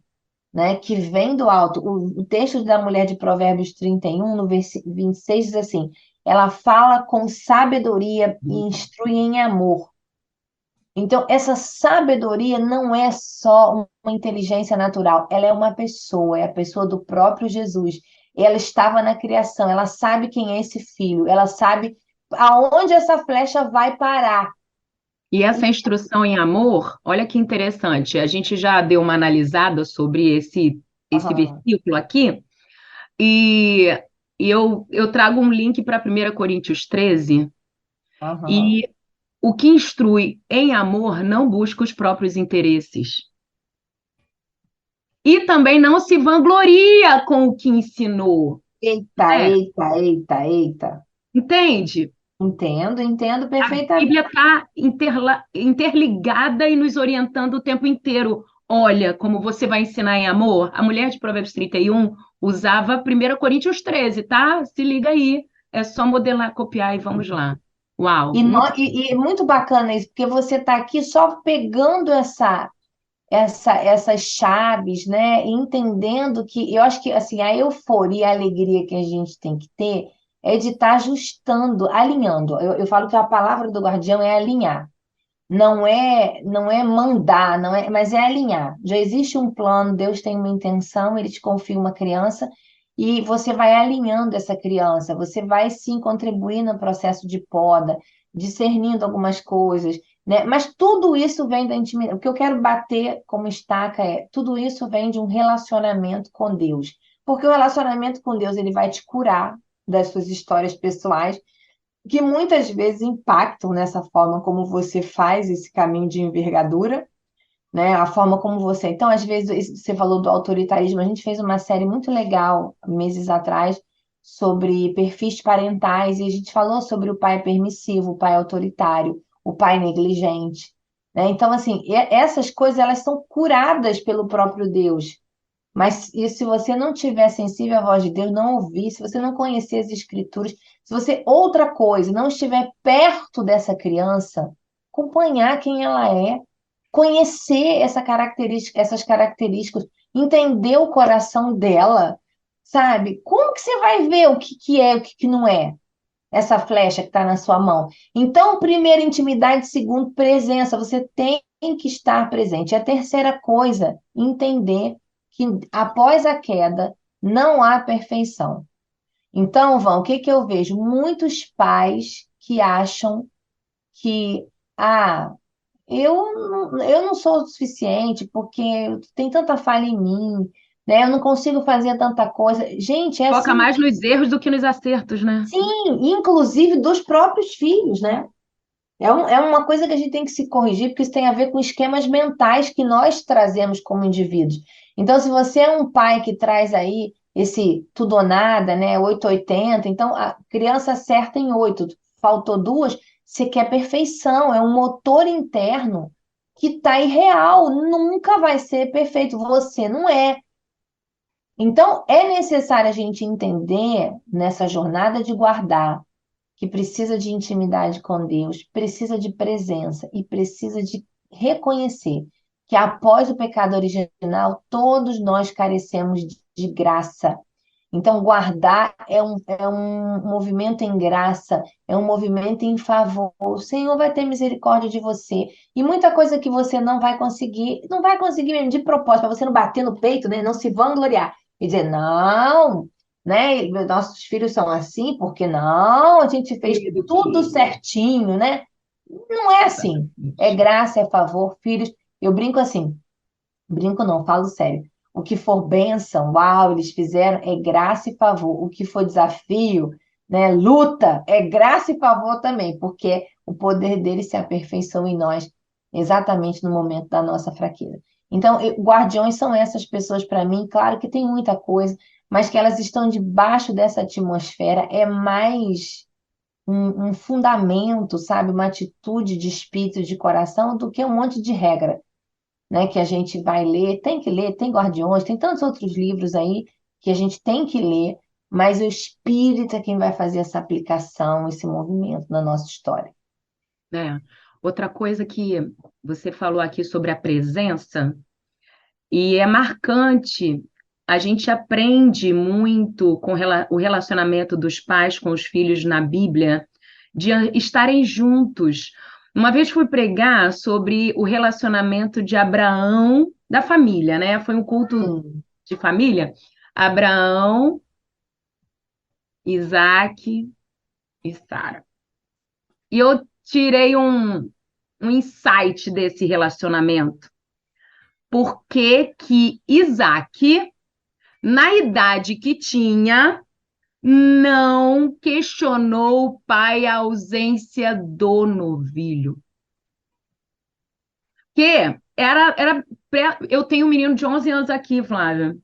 né, que vem do alto. O texto da mulher de Provérbios 31, no versículo 26, diz assim: ela fala com sabedoria e instrui em amor. Então, essa sabedoria não é só uma inteligência natural, ela é uma pessoa, é a pessoa do próprio Jesus. Ela estava na criação, ela sabe quem é esse filho, ela sabe aonde essa flecha vai parar. E essa instrução em amor, olha que interessante, a gente já deu uma analisada sobre esse Aham, versículo aqui, e, eu trago um link para 1 Coríntios 13, aham. e o que instrui em amor não busca os próprios interesses. E também não se vangloria com o que ensinou, Eita, né? eita, eita, eita. Entende? Entendo, entendo A perfeitamente. Bíblia está interligada e nos orientando o tempo inteiro. Olha, como você vai ensinar em amor. A mulher de Provérbios 31 usava 1 Coríntios 13, tá? Se liga aí. É só modelar, copiar e vamos lá. Uau, E, muito e é muito bacana isso, porque você está aqui só pegando essas chaves, né? E entendendo que eu acho que assim, a euforia, a alegria que a gente tem que ter é de estar ajustando, alinhando. Eu falo que a palavra do guardião é alinhar. Não é mandar, não é, mas é alinhar. Já existe um plano, Deus tem uma intenção, ele te confia uma criança e você vai alinhando essa criança, você vai sim contribuir no processo de poda, discernindo algumas coisas, né? Mas tudo isso vem da intimidade. O que eu quero bater como estaca é, tudo isso vem de um relacionamento com Deus. Porque o relacionamento com Deus, ele vai te curar das suas histórias pessoais que muitas vezes impactam nessa forma como você faz esse caminho de envergadura, né? A forma como você. Então, às vezes, você falou do autoritarismo, a gente fez uma série muito legal meses atrás sobre perfis parentais e a gente falou sobre o pai permissivo, o pai autoritário, o pai negligente, né? Então, assim, essas coisas elas são curadas pelo próprio Deus. Mas e se você não tiver sensível à voz de Deus, não ouvir, se você não conhecer as escrituras, se você, outra coisa, não estiver perto dessa criança, acompanhar quem ela é, conhecer essas características, entender o coração dela, sabe? Como que você vai ver o que que é, o que que não é? Essa flecha que está na sua mão. Então, primeiro, intimidade, segundo, presença. Você tem que estar presente. E a terceira coisa, entender que após a queda não há perfeição. Então, Vão, o que que eu vejo? Muitos pais que acham que, ah, eu não sou o suficiente porque tem tanta falha em mim, né? Eu não consigo fazer tanta coisa. Gente, é foca assim, mais nos erros do que nos acertos, né? sim, inclusive dos próprios filhos, né? É uma coisa que a gente tem que se corrigir, porque isso tem a ver com esquemas mentais que nós trazemos como indivíduos. Então, se você é um pai que traz aí esse tudo ou nada, né, 880, então a criança acerta em 8, faltou duas, você quer perfeição, é um motor interno que está irreal, nunca vai ser perfeito, você não é. Então, é necessário a gente entender nessa jornada de guardar que precisa de intimidade com Deus, precisa de presença e precisa de reconhecer que após o pecado original, todos nós carecemos de graça. Então, guardar é um movimento em graça, é um movimento em favor. O Senhor vai ter misericórdia de você. E muita coisa que você não vai conseguir, não vai conseguir mesmo de propósito, para você não bater no peito, né? Não se vangloriar. E dizer, não, né? Nossos filhos são assim, porque não, a gente fez Do tudo que. certinho, né? Não é assim. É graça, é favor, filhos. Eu brinco assim. Brinco não, falo sério. O que for bênção, uau, eles fizeram, é graça e favor. O que for desafio, né, luta, é graça e favor também, porque o poder dele se aperfeiçoa em nós exatamente no momento da nossa fraqueza. Então, guardiões são essas pessoas para mim, claro que tem muita coisa, mas que elas estão debaixo dessa atmosfera, é mais um fundamento, sabe, uma atitude de espírito, de coração, do que um monte de regra, né, que a gente vai ler, tem Guardiões, tem tantos outros livros aí que a gente tem que ler, mas o Espírito é quem vai fazer essa aplicação, esse movimento na nossa história. É. Outra coisa que você falou aqui sobre a presença, E é marcante. A gente aprende muito com o relacionamento dos pais com os filhos na Bíblia, de estarem juntos. Uma vez fui pregar sobre o relacionamento de Abraão, da família, né? Foi um culto Sim. de família. Abraão, Isaac e Sara. E eu tirei um insight desse relacionamento. Por que que Isaac, na idade que tinha, não questionou o pai a ausência do novilho? Que eu tenho um menino de 11 anos aqui, Flávia.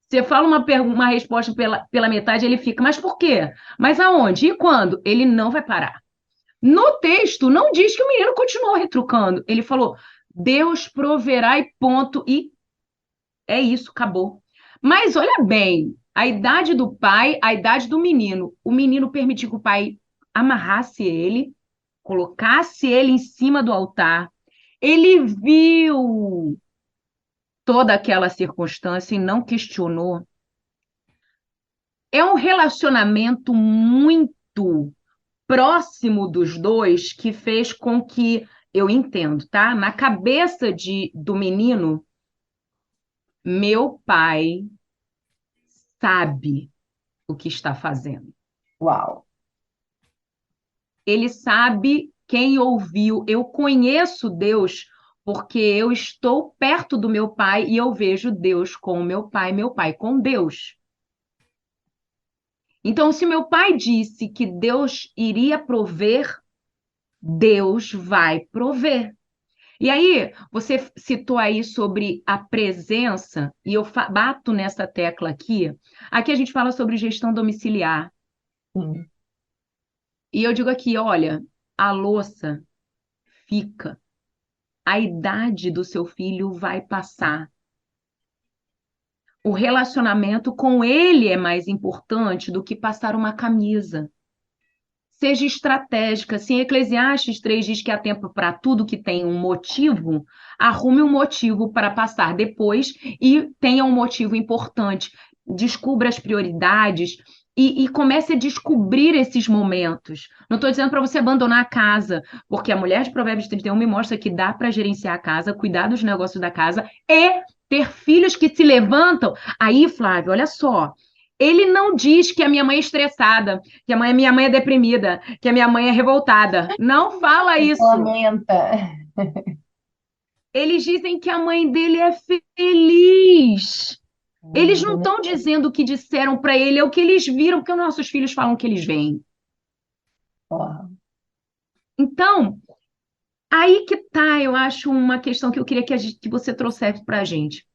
Você fala uma resposta pela metade, ele fica, mas por quê? Mas aonde? E quando? Ele não vai parar. No texto, não diz que o menino continuou retrucando. Ele falou, Deus proverá e ponto. E é isso, acabou. Mas olha bem, a idade do pai, a idade do menino. O menino permitiu que o pai amarrasse ele, colocasse ele em cima do altar. Ele viu toda aquela circunstância e não questionou. É um relacionamento muito próximo dos dois que fez com que, eu entendo, tá? Na cabeça do menino, meu pai sabe o que está fazendo. Uau. Ele sabe quem ouviu. Eu conheço Deus porque eu estou perto do meu pai e eu vejo Deus com o meu pai com Deus. Então, se meu pai disse que Deus iria prover, Deus vai prover. E aí, você citou aí sobre a presença, e eu bato nessa tecla aqui. Aqui a gente fala sobre gestão domiciliar. Sim. E eu digo aqui, olha, a louça fica. A idade do seu filho vai passar. O relacionamento com ele é mais importante do que passar uma camisa. Seja estratégica. Se em Eclesiastes 3 diz que há tempo para tudo que tem um motivo, arrume um motivo para passar depois e tenha um motivo importante. Descubra as prioridades e comece a descobrir esses momentos. Não estou dizendo para você abandonar a casa, porque a mulher de Provérbios 31 me mostra que dá para gerenciar a casa, cuidar dos negócios da casa e ter filhos que se levantam. Aí, Flávio, olha só. Ele não diz que a minha mãe é estressada, que minha mãe é deprimida, que a minha mãe é revoltada. Não fala isso. Lamenta. Eles dizem que a mãe dele é feliz. Eles não estão dizendo o que disseram para ele, é o que eles viram, porque os nossos filhos falam que eles veem. Porra. Então, aí que tá, eu acho, uma questão que eu queria que você trouxesse para a gente.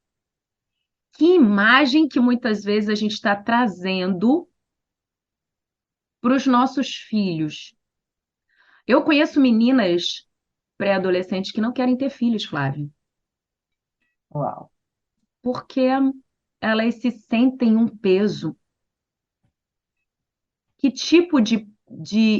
Que imagem que muitas vezes a gente está trazendo para os nossos filhos? Eu conheço meninas pré-adolescentes que não querem ter filhos, Flávio, Uau. porque elas se sentem um peso. Que tipo de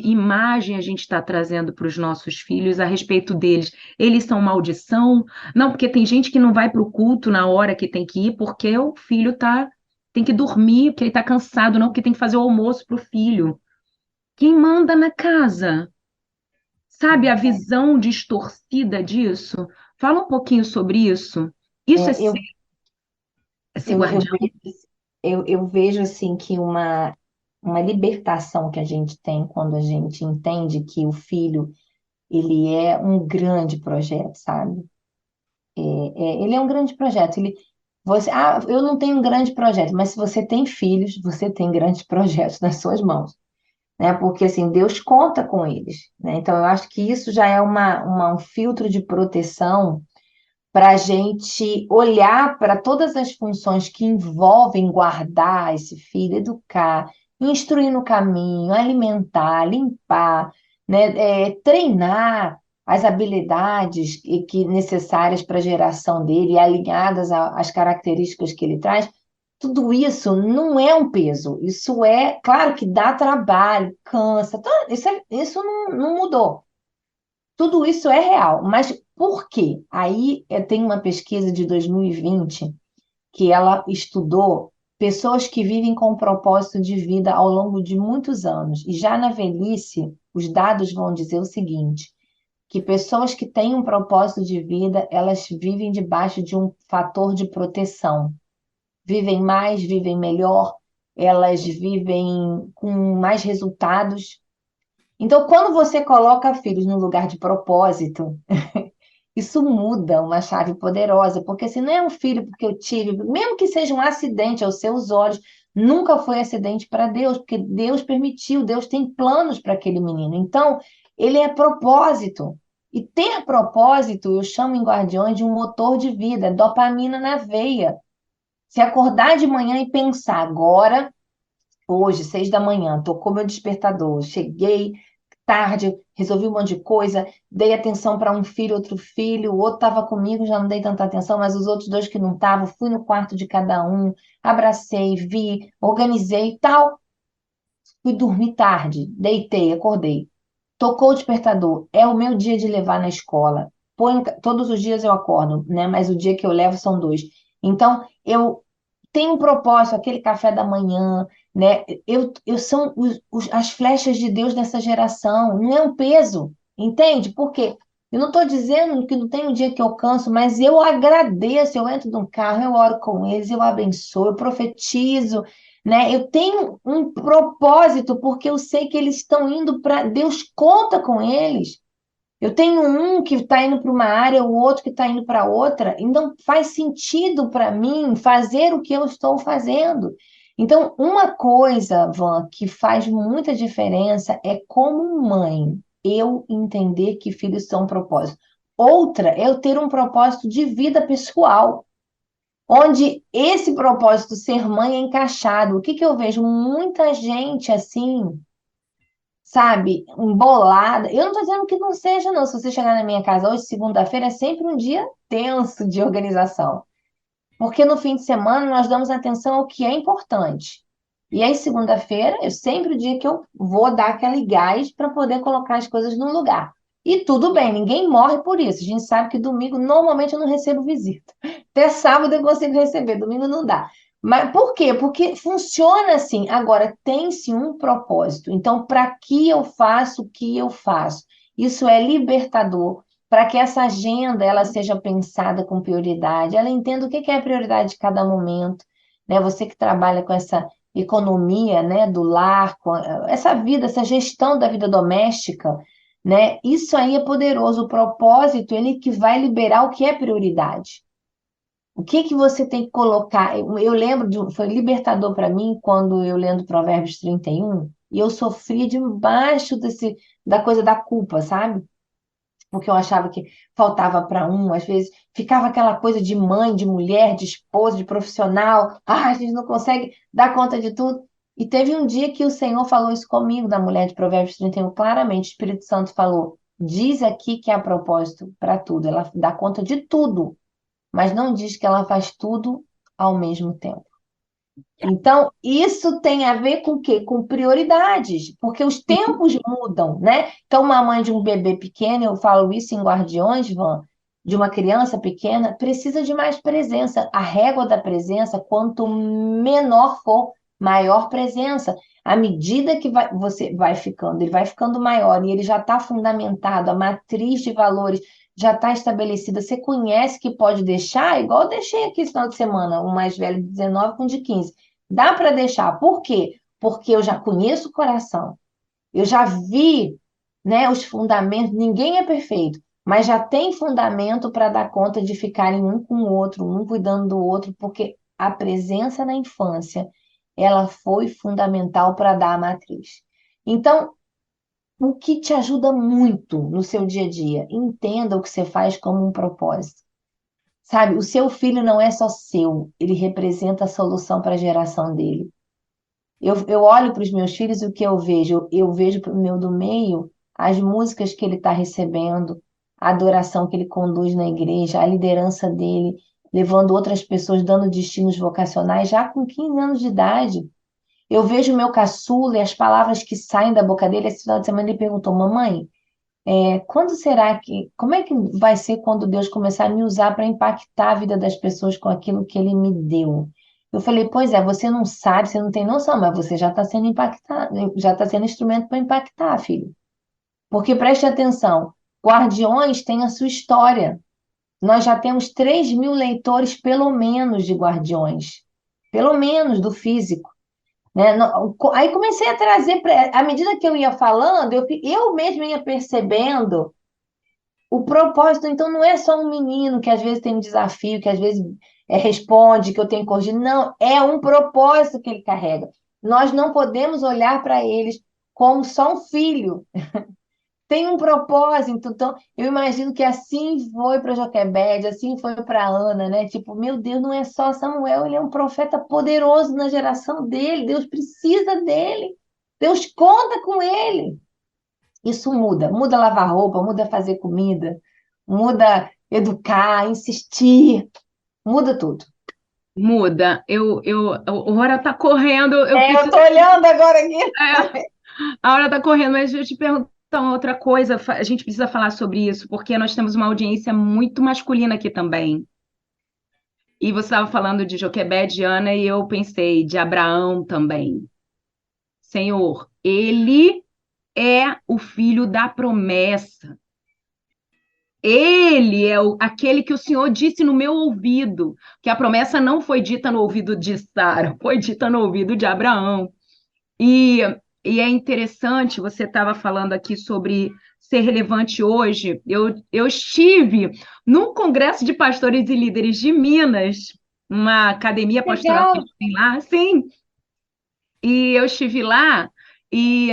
imagem a gente está trazendo para os nossos filhos a respeito deles? Eles são maldição? Não, porque tem gente que não vai para o culto na hora que tem que ir, porque o filho tem que dormir, porque ele está cansado, não porque tem que fazer o almoço para o filho. Quem manda na casa? Sabe a visão distorcida disso? Fala um pouquinho sobre isso. Isso é É, eu, ser eu, eu, guardião? vejo, eu vejo assim que uma libertação que a gente tem quando a gente entende que o filho ele é um grande projeto, sabe? Ele é um grande projeto. Eu não tenho um grande projeto, mas se você tem filhos, você tem grandes projetos nas suas mãos, né? Porque assim, Deus conta com eles, né? Então eu acho que isso já é um filtro de proteção para a gente olhar para todas as funções que envolvem guardar esse filho, educar, instruir no caminho, alimentar, limpar, né, treinar as habilidades necessárias para a geração dele, alinhadas às características que ele traz. Tudo isso não é um peso, isso é, claro que dá trabalho, cansa, isso não mudou. Tudo isso é real, mas Por quê? Aí tem uma pesquisa de 2020 que ela estudou pessoas que vivem com um propósito de vida ao longo de muitos anos. E já na velhice, os dados vão dizer o seguinte, que pessoas que têm um propósito de vida, elas vivem debaixo de um fator de proteção. Vivem mais, vivem melhor, elas vivem com mais resultados. Então, quando você coloca filhos no lugar de propósito, isso muda uma chave poderosa, porque se não é um filho porque eu tive, mesmo que seja um acidente aos seus olhos, nunca foi acidente para Deus, porque Deus permitiu, Deus tem planos para aquele menino. Então, ele é propósito. E ter propósito, eu chamo em Guardiões de um motor de vida, dopamina na veia. Se acordar de manhã e pensar, agora, hoje, 6 da manhã, tocou meu despertador, cheguei tarde, resolvi um monte de coisa, dei atenção para um filho, outro filho, o outro estava comigo, já não dei tanta atenção, mas os outros dois que não estavam, fui no quarto de cada um, abracei, vi, organizei e tal. Fui dormir tarde, deitei, acordei. Tocou o despertador, é o meu dia de levar na escola. Todos os dias eu acordo, né? Mas o dia que eu levo são 2. Então, eu tenho um propósito, aquele café da manhã, né? Eu são as flechas de Deus nessa geração, não é um peso, entende? Por quê? Eu não estou dizendo que não tem um dia que eu canso, mas eu agradeço, eu entro num carro, eu oro com eles, eu abençoo, eu profetizo, né? Eu tenho um propósito, porque eu sei que eles estão indo para. Deus conta com eles. Eu tenho um que está indo para uma área, o outro que está indo para outra, então faz sentido para mim fazer o que eu estou fazendo. Então, uma coisa, Van, que faz muita diferença é como mãe, eu entender que filhos são um propósito. Outra é eu ter um propósito de vida pessoal, onde esse propósito ser mãe é encaixado. O que que eu vejo? Muita gente assim, sabe, embolada. Eu não estou dizendo que não seja, não. Se você chegar na minha casa hoje, segunda-feira, é sempre um dia tenso de organização. Porque no fim de semana nós damos atenção ao que é importante. E aí, segunda-feira, é sempre o dia que eu vou dar aquele gás para poder colocar as coisas no lugar. E tudo bem, ninguém morre por isso. A gente sabe que domingo, normalmente, eu não recebo visita. Até sábado eu consigo receber, domingo não dá. Mas por quê? Porque funciona assim. Agora, tem-se um propósito. Então, para que eu faço o que eu faço? Isso é libertador para que essa agenda ela seja pensada com prioridade, ela entenda o que é a prioridade de cada momento, né? Você que trabalha com essa economia, né, do lar, com essa vida, essa gestão da vida doméstica, né? Isso aí é poderoso. O propósito, ele que vai liberar o que é prioridade. O que que você tem que colocar? Eu lembro foi libertador para mim quando eu lendo Provérbios 31 e eu sofria debaixo da coisa da culpa, sabe? Porque eu achava que faltava para um, às vezes ficava aquela coisa de mãe, de mulher, de esposa, de profissional, a gente não consegue dar conta de tudo. E teve um dia que o Senhor falou isso comigo, da mulher de Provérbios 31, claramente, o Espírito Santo falou, diz aqui que há propósito para tudo, ela dá conta de tudo, mas não diz que ela faz tudo ao mesmo tempo. Então, isso tem a ver com o quê? Com prioridades, porque os tempos mudam, né? Então, uma mãe de um bebê pequeno, eu falo isso em Guardiões, Van, de uma criança pequena, precisa de mais presença. A régua da presença, quanto menor for, maior presença. À medida que você vai ficando, ele vai ficando maior e ele já está fundamentado, a matriz de valores já está estabelecida. Você conhece que pode deixar, igual eu deixei aqui esse final de semana, o mais velho de 19 com o de 15. Dá para deixar. Por quê? Porque eu já conheço o coração. Eu já vi, né, os fundamentos. Ninguém é perfeito, mas já tem fundamento para dar conta de ficarem um com o outro, um cuidando do outro, porque a presença na infância, ela foi fundamental para dar a matriz. Então, o que te ajuda muito no seu dia a dia? Entenda o que você faz como um propósito. Sabe, o seu filho não é só seu, ele representa a solução para a geração dele. Eu olho para os meus filhos e o que eu vejo? Eu vejo para o meu do meio as músicas que ele está recebendo, a adoração que ele conduz na igreja, a liderança dele, levando outras pessoas, dando destinos vocacionais, já com 15 anos de idade. Eu vejo o meu caçula e as palavras que saem da boca dele. Esse final de semana ele perguntou, mamãe, Quando será como é que vai ser quando Deus começar a me usar para impactar a vida das pessoas com aquilo que Ele me deu? Eu falei, pois é, você não sabe, você não tem noção, mas você já está sendo impactado, já está sendo instrumento para impactar, filho. Porque preste atenção, Guardiões tem a sua história. Nós já temos 3.000 leitores, pelo menos, de Guardiões. Pelo menos do físico. Né? Aí comecei a trazer, à medida que eu ia falando, eu mesma ia percebendo o propósito. Então não é só um menino que às vezes tem um desafio, que às vezes responde, que eu tenho que corrigir. Não, é um propósito que ele carrega. Nós não podemos olhar para eles como só um filho. Tem um propósito. Então, eu imagino que assim foi para Joquebede, assim foi para Ana, né? Tipo, meu Deus, não é só Samuel, ele é um profeta poderoso na geração dele. Deus precisa dele. Deus conta com ele. Isso muda. Muda lavar roupa, muda fazer comida, muda educar, insistir, muda tudo. Muda. A hora tá correndo, eu Eu preciso. tô olhando agora aqui. É, a hora tá correndo, mas deixa eu te perguntar uma outra coisa. A gente precisa falar sobre isso, porque nós temos uma audiência muito masculina aqui também. E você estava falando de Joquebede, de Ana, e eu pensei de Abraão também. Senhor, ele é o filho da promessa. Ele é aquele que o Senhor disse no meu ouvido, que a promessa não foi dita no ouvido de Sara, foi dita no ouvido de Abraão. E, e é interessante, você estava falando aqui sobre ser relevante hoje. Eu estive num congresso de pastores e líderes de Minas, uma academia pastoral que Legal. a gente tem lá, sim. E eu estive lá e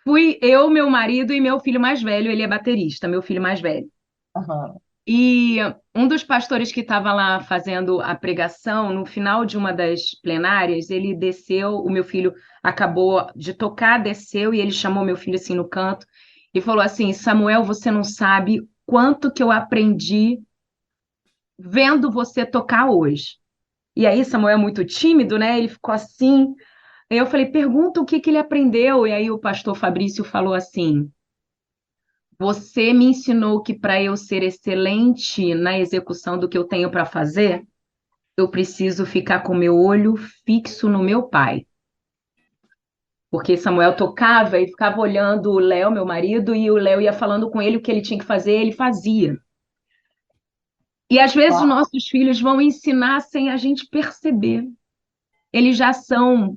fui eu, meu marido e meu filho mais velho, ele é baterista, meu filho mais velho. Aham. E um dos pastores que estava lá fazendo a pregação, no final de uma das plenárias, ele desceu, o meu filho acabou de tocar, desceu e ele chamou meu filho assim no canto e falou assim: Samuel, você não sabe quanto que eu aprendi vendo você tocar hoje. E aí, Samuel é muito tímido, né? Ele ficou assim. Aí eu falei: pergunta o que que ele aprendeu. E aí o pastor Fabrício falou assim: você me ensinou que para eu ser excelente na execução do que eu tenho para fazer, eu preciso ficar com meu olho fixo no meu pai. Porque Samuel tocava e ficava olhando o Léo, meu marido, e o Léo ia falando com ele o que ele tinha que fazer, ele fazia. E às vezes os Uau. nossos filhos vão ensinar sem a gente perceber. Eles já são.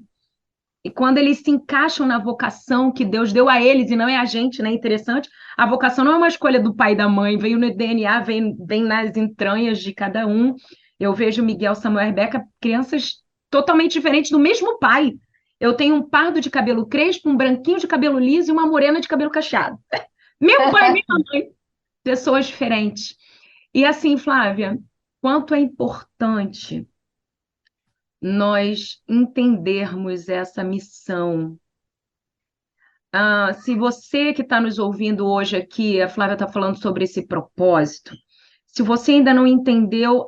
E quando eles se encaixam na vocação que Deus deu a eles, e não é a gente, né? Interessante, a vocação não é uma escolha do pai e da mãe, veio no DNA, vem nas entranhas de cada um. Eu vejo Miguel, Samuel e Rebeca, crianças totalmente diferentes do mesmo pai. Eu tenho um pardo de cabelo crespo, um branquinho de cabelo liso e uma morena de cabelo cacheado. Meu pai e minha mãe, pessoas diferentes. E assim, Flávia, quanto é importante nós entendermos essa missão. Se você que está nos ouvindo hoje aqui, a Flávia está falando sobre esse propósito, se você ainda não entendeu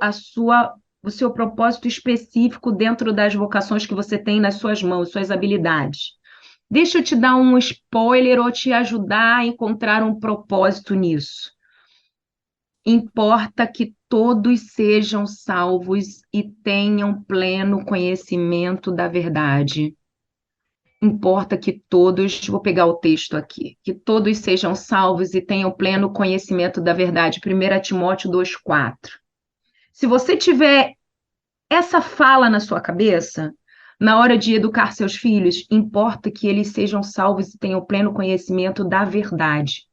o seu propósito específico dentro das vocações que você tem nas suas mãos, suas habilidades, deixa eu te dar um spoiler ou te ajudar a encontrar um propósito nisso. Importa que todos sejam salvos e tenham pleno conhecimento da verdade. Importa que todos, vou pegar o texto aqui, que todos sejam salvos e tenham pleno conhecimento da verdade. 1 Timóteo 2,4. Se você tiver essa fala na sua cabeça, na hora de educar seus filhos, importa que eles sejam salvos e tenham pleno conhecimento da verdade.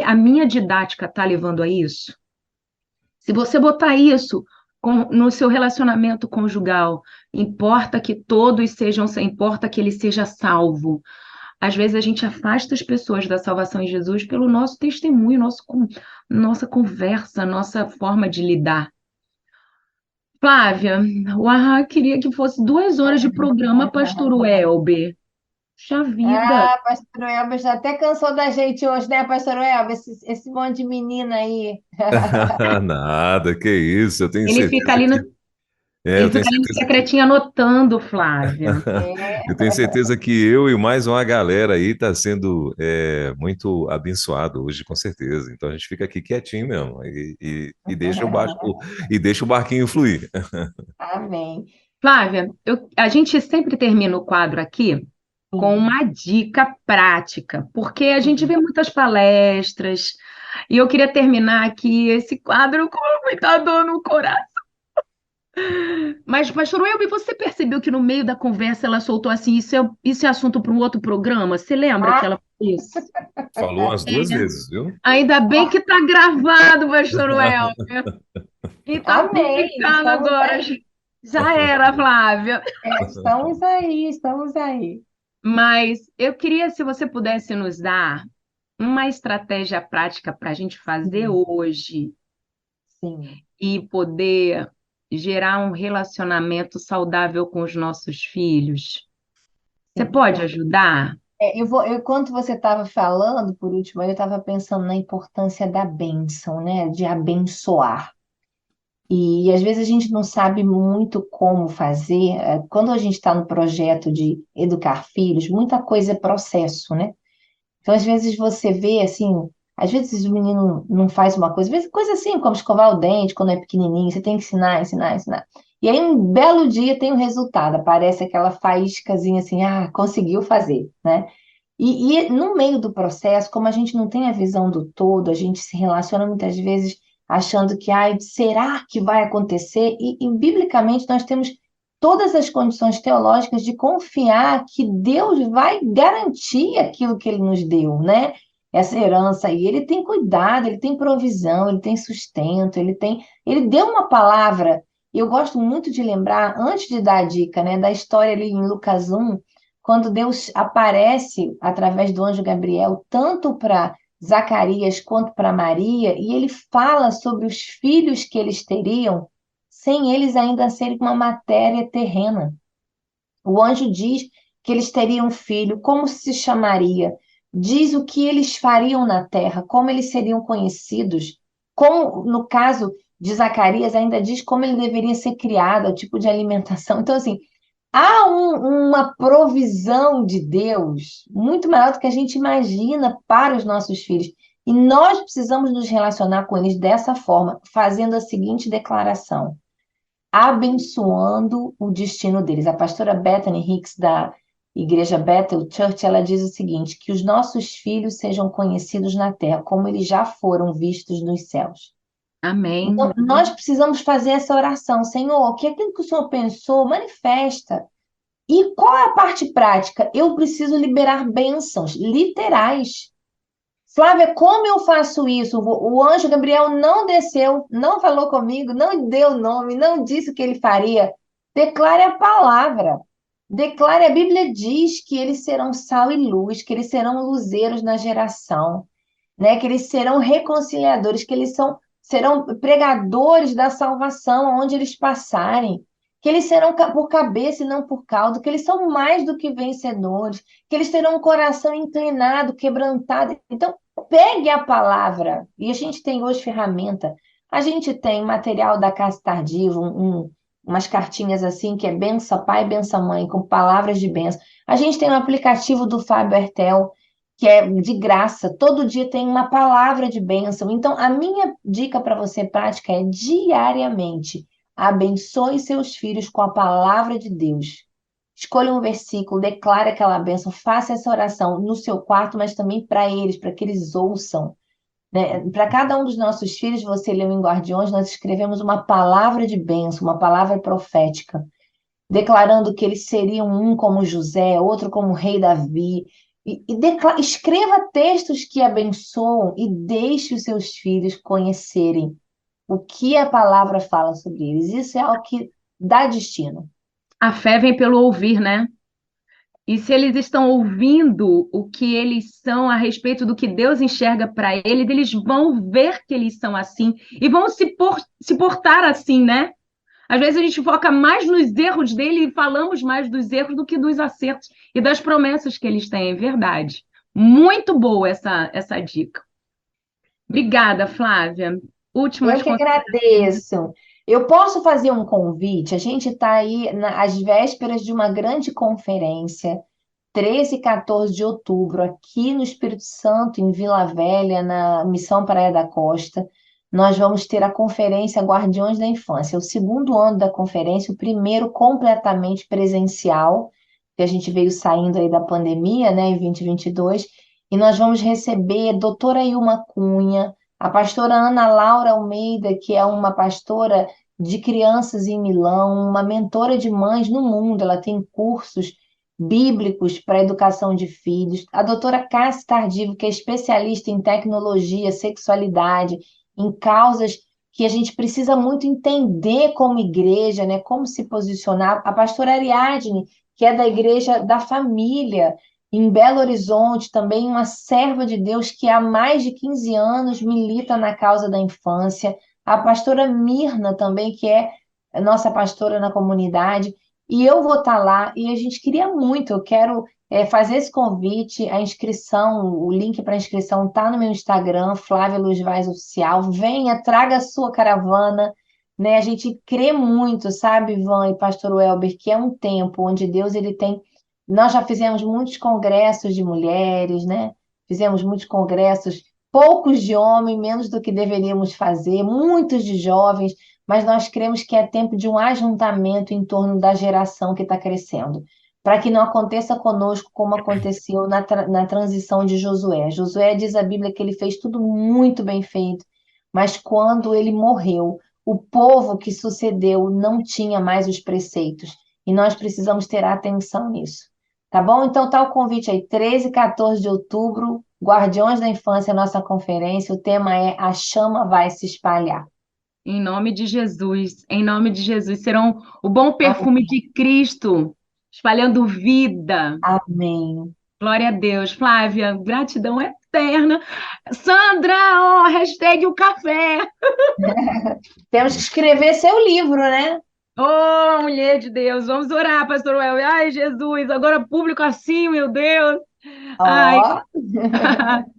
A minha didática está levando a isso? Se você botar isso no seu relacionamento conjugal, importa que importa que ele seja salvo. Às vezes a gente afasta as pessoas da salvação em Jesus pelo nosso testemunho, nossa conversa, nossa forma de lidar. Flávia, o Ahá queria que fosse 2 horas de programa, Pastor Welber. Puxa vida! Pastor Elber já até cansou da gente hoje, né, Pastor Elber? Esse monte de menina aí. Nada, que isso, eu tenho Ele fica certeza ali que no, Eu Ele tenho fica ali no certeza que secretinho anotando, Flávia. É, eu tenho certeza que eu e mais uma galera aí está sendo muito abençoado hoje, com certeza. Então a gente fica aqui quietinho mesmo e deixa o barco e deixa o barquinho fluir. amém. Flávia, a gente sempre termina o quadro aqui com Sim. uma dica prática, porque a gente Uhum. vê muitas palestras, e eu queria terminar aqui esse quadro com muita dor no coração. Mas, pastor Welby, você percebeu que no meio da conversa ela soltou assim, isso é assunto para um outro programa? Você lembra que Ah, ela falou isso? Falou umas duas vezes, viu? Ainda bem que está gravado, pastor Welby. E está amém. publicado Estamos agora. aí. Já era, Flávia. Estamos aí, estamos aí. Mas eu queria, se você pudesse nos dar uma estratégia prática para a gente fazer Sim, hoje sim. e poder gerar um relacionamento saudável com os nossos filhos. Você Sim. pode ajudar? Enquanto você estava falando, por último, eu estava pensando na importância da bênção, né? De abençoar. E às vezes a gente não sabe muito como fazer. Quando a gente está no projeto de educar filhos, muita coisa é processo, né? Então, às vezes você vê assim, às vezes o menino não faz uma coisa, às vezes coisa assim, como escovar o dente quando é pequenininho, você tem que ensinar, ensinar, ensinar. E aí, um belo dia tem o resultado, aparece aquela faíscazinha assim, ah, conseguiu fazer, né? E no meio do processo, como a gente não tem a visão do todo, a gente se relaciona muitas vezes achando que, ai, será que vai acontecer? E biblicamente nós temos todas as condições teológicas de confiar que Deus vai garantir aquilo que Ele nos deu, né? Essa herança aí. Ele tem cuidado, Ele tem provisão, Ele tem sustento, Ele deu uma palavra. E eu gosto muito de lembrar, antes de dar a dica, né, da história ali em Lucas 1, quando Deus aparece através do anjo Gabriel, tanto para Zacarias quanto para Maria, e ele fala sobre os filhos que eles teriam, sem eles ainda serem uma matéria terrena. O anjo diz que eles teriam um filho, como se chamaria, diz o que eles fariam na terra, como eles seriam conhecidos, como no caso de Zacarias ainda diz como ele deveria ser criado, o tipo de alimentação. Então, assim, há uma provisão de Deus muito maior do que a gente imagina para os nossos filhos. E nós precisamos nos relacionar com eles dessa forma, fazendo a seguinte declaração: abençoando o destino deles. A pastora Bethany Hicks, da Igreja Bethel Church, ela diz o seguinte: que os nossos filhos sejam conhecidos na terra, como eles já foram vistos nos céus. Amém. Então, nós precisamos fazer essa oração. Senhor, que aquilo que o Senhor pensou, manifesta. E qual é a parte prática? Eu preciso liberar bênçãos literais. Flávia, como eu faço isso? O anjo Gabriel não desceu, não falou comigo, não deu nome, não disse o que ele faria. Declare a palavra. Declare, a Bíblia diz que eles serão sal e luz, que eles serão luzeiros na geração, né? Que eles serão reconciliadores, que serão pregadores da salvação onde eles passarem, que eles serão por cabeça e não por cauda, que eles são mais do que vencedores, que eles terão um coração inclinado, quebrantado. Então, pegue a palavra, e a gente tem hoje ferramenta, a gente tem material da Casa Tardiva, umas cartinhas assim, que é benção pai, benção mãe, com palavras de benção. A gente tem um aplicativo do Fábio Hertel, que é de graça, todo dia tem uma palavra de bênção. Então, a minha dica para você prática é diariamente abençoe seus filhos com a palavra de Deus. Escolha um versículo, declare aquela bênção, faça essa oração no seu quarto, mas também para eles, para que eles ouçam, né? Para cada um dos nossos filhos, você leu em Guardiões, nós escrevemos uma palavra de bênção, uma palavra profética, declarando que eles seriam um como José, outro como o rei Davi. Escreva textos que abençoam e deixe os seus filhos conhecerem o que a palavra fala sobre eles. Isso é algo que dá destino. A fé vem pelo ouvir, né? E se eles estão ouvindo o que eles são a respeito do que Deus enxerga para eles, eles vão ver que eles são assim e vão se portar assim, né? Às vezes a gente foca mais nos erros dele e falamos mais dos erros do que dos acertos e das promessas que eles têm, é verdade. Muito boa essa dica. Obrigada, Flávia. Últimas Eu que considerações. agradeço. Eu posso fazer um convite? A gente está aí às vésperas de uma grande conferência, 13 e 14 de outubro, aqui no Espírito Santo, em Vila Velha, na Missão Praia da Costa. Nós vamos ter a conferência Guardiões da Infância, o segundo ano da conferência, o primeiro completamente presencial, que a gente veio saindo aí da pandemia, né, em 2022, e nós vamos receber a doutora Ilma Cunha, a pastora Ana Laura Almeida, que é uma pastora de crianças em Milão, uma mentora de mães no mundo, ela tem cursos bíblicos para a educação de filhos. A doutora Cássia Tardivo, que é especialista em tecnologia, sexualidade, em causas que a gente precisa muito entender como igreja, né? Como se posicionar. A pastora Ariadne, que é da Igreja da Família, em Belo Horizonte, também uma serva de Deus que há mais de 15 anos milita na causa da infância. A pastora Mirna também, que é nossa pastora na comunidade. E eu vou estar lá e a gente queria muito, eu quero fazer esse convite, a inscrição, o link para inscrição está no meu Instagram, Flávia Luz Vaz Oficial. Venha, traga a sua caravana, né? A gente crê muito, sabe, Ivan e Pastor Welber, que é um tempo onde Deus ele tem. Nós já fizemos muitos congressos de mulheres, né? Fizemos muitos congressos, poucos de homens, menos do que deveríamos fazer, muitos de jovens, mas nós cremos que é tempo de um ajuntamento em torno da geração que está crescendo, para que não aconteça conosco como aconteceu na transição de Josué. Josué diz a Bíblia que ele fez tudo muito bem feito, mas quando ele morreu, o povo que sucedeu não tinha mais os preceitos, e nós precisamos ter atenção nisso. Tá bom? Então tá o convite aí, 13 e 14 de outubro, Guardiões da Infância, nossa conferência. O tema é A Chama Vai Se Espalhar. Em nome de Jesus, serão o bom perfume de Cristo, espalhando vida. Amém. Glória a Deus. Flávia, gratidão eterna. Sandra, hashtag o café. Temos que escrever seu livro, né? Oh, mulher de Deus, vamos orar, pastor Well. Ai, Jesus, agora público assim, meu Deus. Ai, Ó,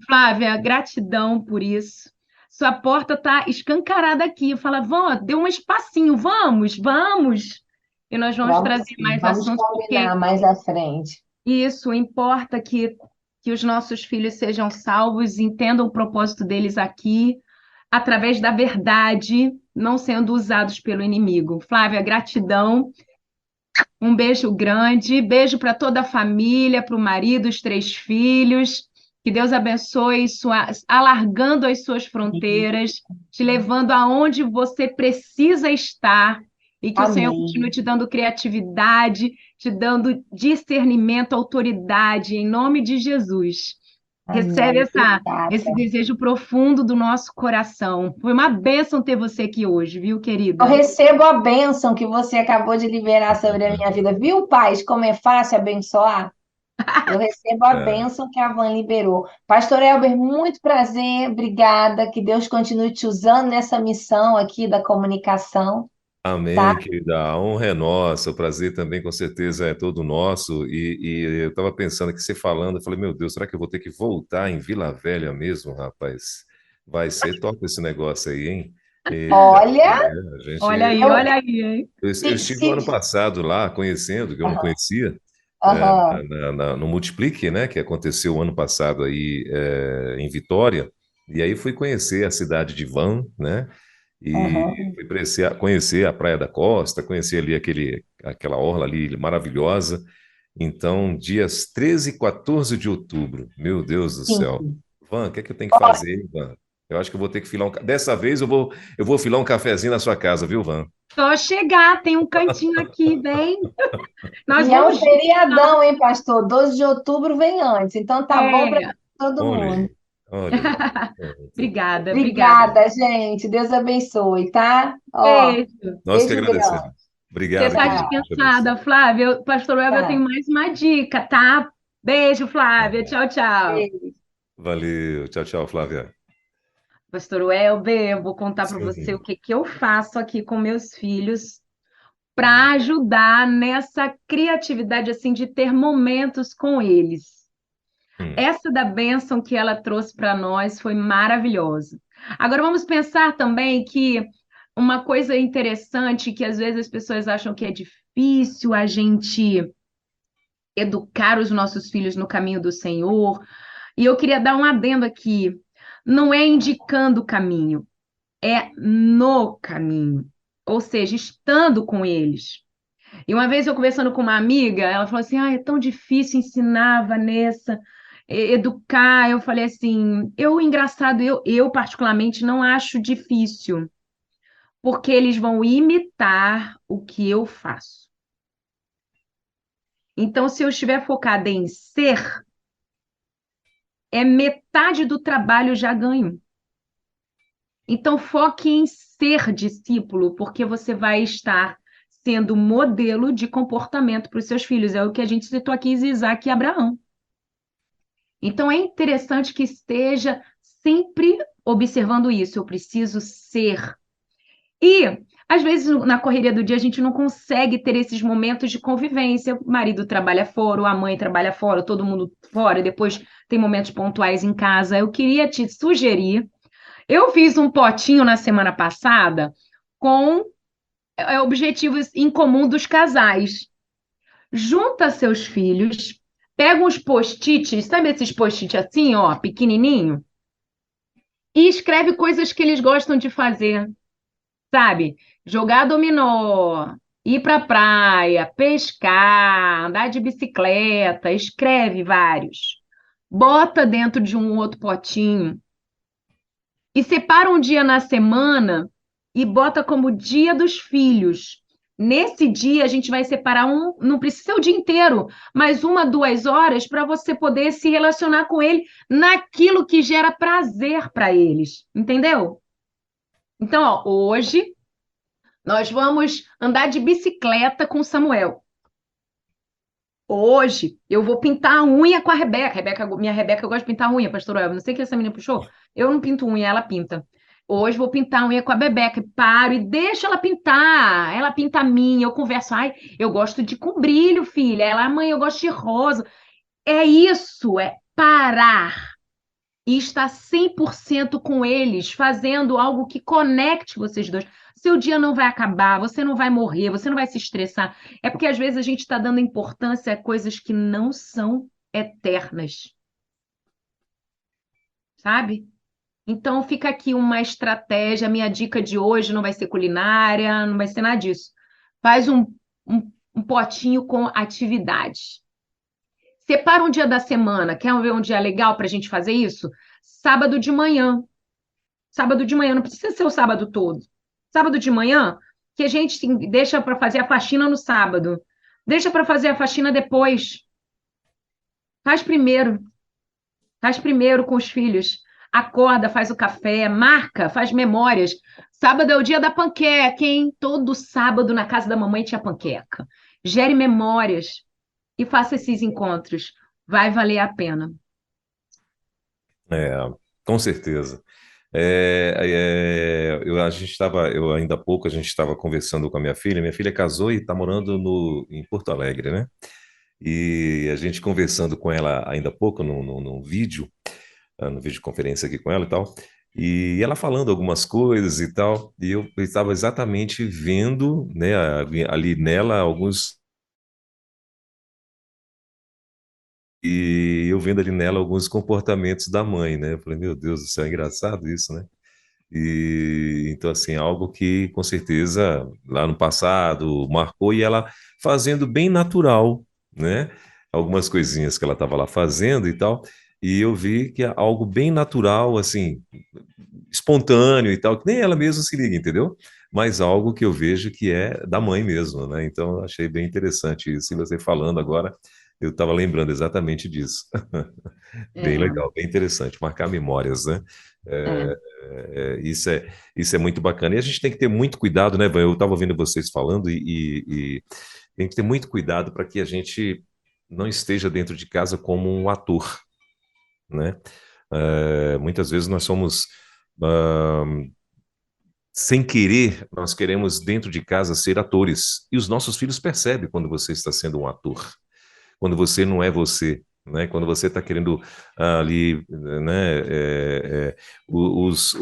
Flávia, gratidão por isso. Sua porta está escancarada aqui. Fala, vamos, dê um espacinho, vamos. E nós vamos vamos trazer sim, mais vamos assuntos, porque combinar mais à frente. isso importa que os nossos filhos sejam salvos, entendam o propósito deles aqui, através da verdade, não sendo usados pelo inimigo. Flávia, gratidão. Um beijo grande, beijo para toda a família, para o marido, os 3 filhos. Que Deus abençoe, alargando as suas fronteiras, te levando aonde você precisa estar, e que o Senhor continue Amém. te dando criatividade, te dando discernimento, autoridade, em nome de Jesus. Recebe Amém. esse Obrigada. desejo profundo do nosso coração. Foi uma bênção ter você aqui hoje, viu, Eu querida? recebo a bênção que você acabou de liberar sobre a minha vida. Viu, Paz, como é fácil abençoar? Eu recebo a É. bênção que a Van liberou. Pastor Elber, muito prazer, obrigada. Que Deus continue te usando nessa missão aqui da comunicação, tá? Amém, querida. A honra é nossa, o prazer também com certeza é todo nosso. E eu estava pensando aqui, você falando, eu falei, meu Deus, será que eu vou ter que voltar em Vila Velha mesmo, rapaz? Vai ser top esse negócio aí, hein? Eita, Olha, a gente. eu, Olha aí, hein? Eu se, estive no ano se, passado lá, conhecendo, que eu não aham, conhecia, aham, no Multiplique, né, que aconteceu o ano passado aí em Vitória, e aí fui conhecer a cidade de Van, né, e aham. fui conhecer a Praia da Costa, conhecer ali aquela orla ali maravilhosa. Então, dias 13 e 14 de outubro, meu Deus do céu. Sim. Van, o que é que eu tenho que fazer, Van? Eu acho que eu vou ter que filar Dessa vez eu vou filar um cafezinho na sua casa, viu, Van? Só chegar, tem um cantinho aqui, vem. Nós E é um vamos juntos. feriadão, hein, pastor? 12 de outubro vem antes, então tá bom para É, todo Olha mundo. aí, olha aí. Pronto. obrigada. Obrigada, gente. Deus abençoe, tá? Ó, Beijo. Nós que beijo agradecemos. grande. Você Obrigado, está querido. Deus te dispensada, abençoe. Flávia. Pastor Web, eu tenho Tá. mais uma dica, tá? Beijo, Flávia. Tchau, tchau. Beijo. Valeu. Tchau, tchau, Flávia. Pastor Welber, eu vou contar para você o Sim. que que eu faço aqui com meus filhos para ajudar nessa criatividade assim de ter momentos com eles. Hum. Essa da bênção que ela trouxe para nós foi maravilhosa. Agora vamos pensar também que uma coisa interessante que às vezes as pessoas acham que é difícil a gente educar os nossos filhos no caminho do Senhor. E eu queria dar um adendo aqui. Não é indicando o caminho, é no caminho. Ou seja, estando com eles. E uma vez eu conversando com uma amiga, ela falou assim: ah, é tão difícil ensinar a Vanessa, educar. Eu falei assim: engraçado, eu particularmente não acho difícil, porque eles vão imitar o que eu faço. Então, se eu estiver focada em ser, é metade do trabalho já ganho. Então, foque em ser discípulo, porque você vai estar sendo modelo de comportamento para os seus filhos. É o que a gente citou aqui, Isaac e Abraão. Então, é interessante que esteja sempre observando isso. Eu preciso ser. E, às vezes, na correria do dia, a gente não consegue ter esses momentos de convivência. O marido trabalha fora, a mãe trabalha fora, todo mundo fora. Depois tem momentos pontuais em casa. Eu queria te sugerir. Eu fiz um potinho na semana passada com objetivos em comum dos casais. Junta seus filhos, pega uns post-its, sabe esses post-it assim, ó, pequenininho, e escreve coisas que eles gostam de fazer, sabe? Jogar dominó, ir pra praia, pescar, andar de bicicleta, escreve vários. Bota dentro de um outro potinho e separa um dia na semana e bota como dia dos filhos. Nesse dia, a gente vai separar não precisa ser o dia inteiro, mas 1, 2 horas para você poder se relacionar com ele naquilo que gera prazer para eles, entendeu? Então, ó, hoje nós vamos andar de bicicleta com o Samuel. Hoje eu vou pintar a unha com a Rebeca. Minha Rebeca gosta de pintar a unha, pastor Elvio. Não sei o que essa menina puxou. Eu não pinto unha, ela pinta. Hoje vou pintar a unha com a Bebeca. Paro e deixo ela pintar. Ela pinta a minha, eu converso. Ai, eu gosto de com brilho, filha. Ela, mãe, eu gosto de rosa. É isso, é parar e estar 100% com eles, fazendo algo que conecte vocês dois. Seu dia não vai acabar, você não vai morrer, você não vai se estressar. É porque às vezes a gente está dando importância a coisas que não são eternas, sabe? Então fica aqui uma estratégia. Minha dica de hoje não vai ser culinária, não vai ser nada disso. Faz um potinho com atividades. Separa um dia da semana. Quer ver um dia legal para a gente fazer isso? Sábado de manhã. Sábado de manhã, não precisa ser o sábado todo. Sábado de manhã, que a gente deixa para fazer a faxina no sábado. Deixa para fazer a faxina depois. Faz primeiro. Faz primeiro com os filhos. Acorda, faz o café, marca, faz memórias. Sábado é o dia da panqueca, hein? Todo sábado na casa da mamãe tinha panqueca. Gere memórias e faça esses encontros. Vai valer a pena. É, com certeza. A gente estava, eu ainda há pouco a gente estava conversando com a minha filha. Minha filha casou e está morando em Porto Alegre, né? E a gente conversando com ela ainda há pouco num vídeo, no videoconferência aqui com ela e tal, e ela falando algumas coisas e tal, e eu estava exatamente vendo, né, ali nela alguns. E eu vendo ali nela alguns comportamentos da mãe, né? Eu falei, meu Deus do céu, é engraçado isso, né? E então, assim, algo que com certeza lá no passado marcou e ela fazendo bem natural, né? Algumas coisinhas que ela estava lá fazendo e tal, e eu vi que é algo bem natural, assim, espontâneo e tal, que nem ela mesma se liga, entendeu? Mas algo que eu vejo que é da mãe mesmo, né? Então, eu achei bem interessante isso. E você falando agora, eu estava lembrando exatamente disso. Bem É, legal, bem interessante, marcar memórias, né? é. É, isso é muito bacana. E a gente tem que ter muito cuidado, né, Van? Eu estava ouvindo vocês falando e tem que ter muito cuidado para que a gente não esteja dentro de casa como um ator, né? Muitas vezes nós somos, ah, sem querer, nós queremos dentro de casa ser atores. E os nossos filhos percebem quando você está sendo um ator, quando você não é você, né? Quando você está querendo ali, né? Os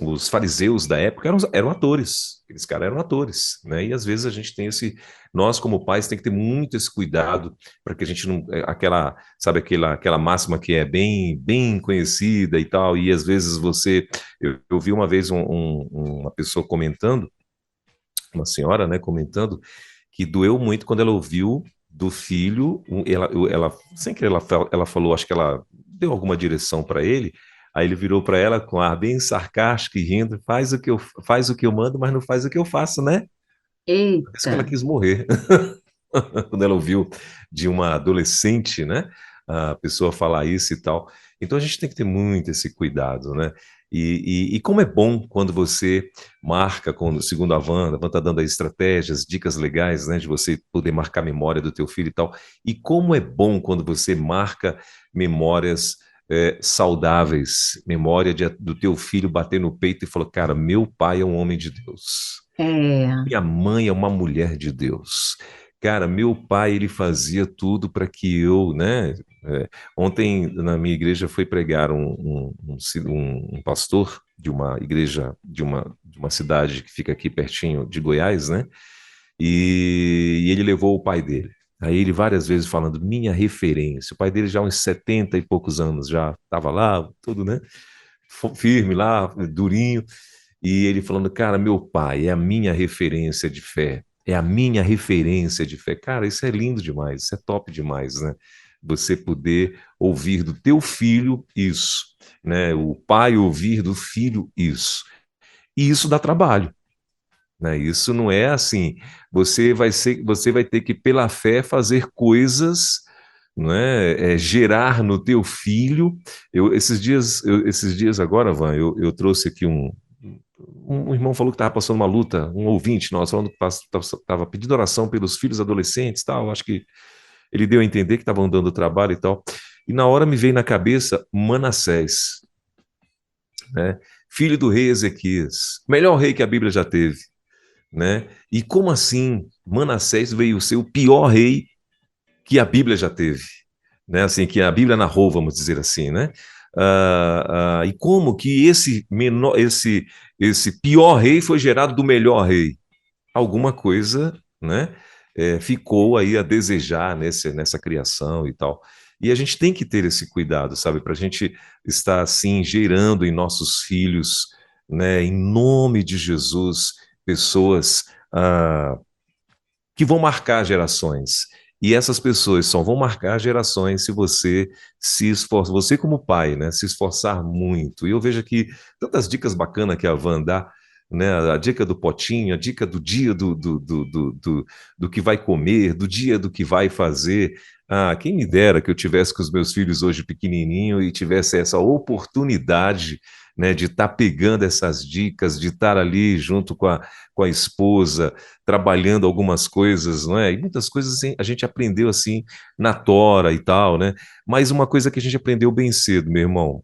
os fariseus da época eram atores, aqueles caras eram atores, né? E às vezes a gente tem nós como pais tem que ter muito esse cuidado para que a gente não, sabe aquela máxima que é bem conhecida e tal, e às vezes eu vi uma vez uma pessoa comentando, uma senhora, né, comentando que doeu muito quando ela ouviu do filho, sem querer ela falou, acho que ela deu alguma direção para ele. Aí ele virou para ela com ar bem sarcástico e rindo: faz o que eu mando, mas não faz o que eu faço, né? Por isso que ela Eita. quis morrer. Quando ela ouviu de uma adolescente, né, a pessoa falar isso e tal. Então a gente tem que ter muito esse cuidado, né? E como é bom quando você marca, segundo a Van está dando aí estratégias, dicas legais, né, de você poder marcar a memória do teu filho e tal. E como é bom quando você marca memórias saudáveis, memória do teu filho bater no peito e falar: cara, meu pai é um homem de Deus. É. Minha mãe é uma mulher de Deus. Cara, meu pai, ele fazia tudo para que eu, né? Ontem na minha igreja foi pregar um pastor de uma igreja de uma cidade que fica aqui pertinho de Goiás, né? E ele levou o pai dele. Aí ele várias vezes falando, minha referência. O pai dele já uns 70 e poucos anos, já estava lá, tudo, né? Firme lá, durinho. E ele falando, cara, meu pai é a minha referência de fé. É a minha referência de fé. Cara, isso é lindo demais, isso é top demais, né? Você poder ouvir do teu filho isso, né? O pai ouvir do filho isso. E isso dá trabalho, né? Isso não é assim. Você vai ter que, pela fé, fazer coisas, não é? Gerar no teu filho. Esses dias agora, Van, eu trouxe aqui um irmão falou que estava passando uma luta, um ouvinte nosso, falando que estava pedindo oração pelos filhos adolescentes, tal. Acho que ele deu a entender que estavam dando trabalho e tal. E na hora me veio na cabeça Manassés, né? Filho do rei Ezequias, melhor rei que a Bíblia já teve, né? E como assim Manassés veio ser o pior rei que a Bíblia já teve, né? Assim, que a Bíblia narrou, vamos dizer assim, né? E como que esse pior rei foi gerado do melhor rei? Alguma coisa, né? Ficou aí a desejar nessa criação e tal. E a gente tem que ter esse cuidado, sabe? Para a gente estar assim gerando em nossos filhos, né? Em nome de Jesus, pessoas que vão marcar gerações. E essas pessoas só vão marcar gerações se você se esforçar, você como pai, né, se esforçar muito. E eu vejo aqui tantas dicas bacanas que a Van dá, né, a dica do potinho, a dica do dia do que vai comer, do dia do que vai fazer. Quem me dera que eu tivesse com os meus filhos hoje pequenininho e tivesse essa oportunidade, né, de estar pegando essas dicas, de estar ali junto com a esposa, trabalhando algumas coisas, não é? E muitas coisas assim, a gente aprendeu assim na tora e tal, né? Mas uma coisa que a gente aprendeu bem cedo, meu irmão,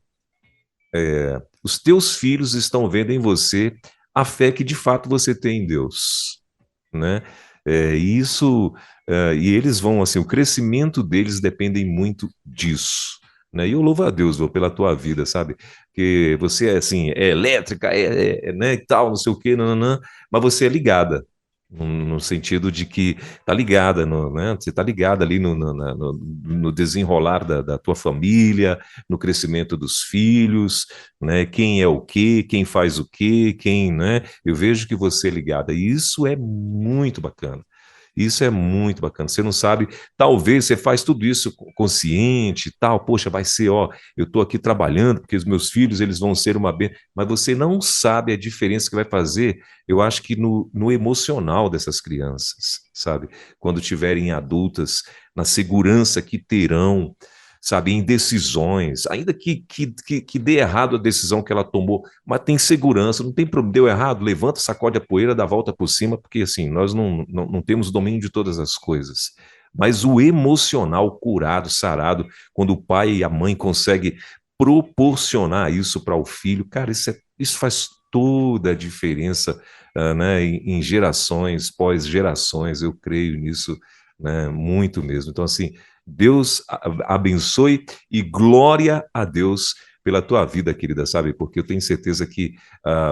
os teus filhos estão vendo em você a fé que de fato você tem em Deus, né? E isso, e eles vão assim, o crescimento deles dependem muito disso. Né? E eu louvo a Deus, vô, pela tua vida, sabe? Que você é assim, é elétrica, né, e tal, não sei o quê, nananã, mas você é ligada, no sentido de que tá ligada, né? Você tá ligada ali no desenrolar da tua família, no crescimento dos filhos, né? Quem é o quê, quem faz o quê, quem, né? Eu vejo que você é ligada, e isso é muito bacana. Isso é muito bacana. Você não sabe, talvez você faz tudo isso consciente e tal. Poxa, vai ser, ó, eu estou aqui trabalhando porque os meus filhos eles vão ser uma bênção, mas você não sabe a diferença que vai fazer. Eu acho que no emocional dessas crianças, sabe? Quando tiverem adultas, na segurança que terão, sabe, em decisões, ainda que dê errado a decisão que ela tomou, mas tem segurança, não tem problema, deu errado, levanta, sacode a poeira, dá a volta por cima, porque assim, nós não temos domínio de todas as coisas. Mas o emocional curado, sarado, quando o pai e a mãe conseguem proporcionar isso para o filho, cara, isso faz toda a diferença, né, em gerações, pós-gerações, eu creio nisso, né, muito mesmo. Então, assim, Deus abençoe e glória a Deus pela tua vida, querida, sabe? Porque eu tenho certeza que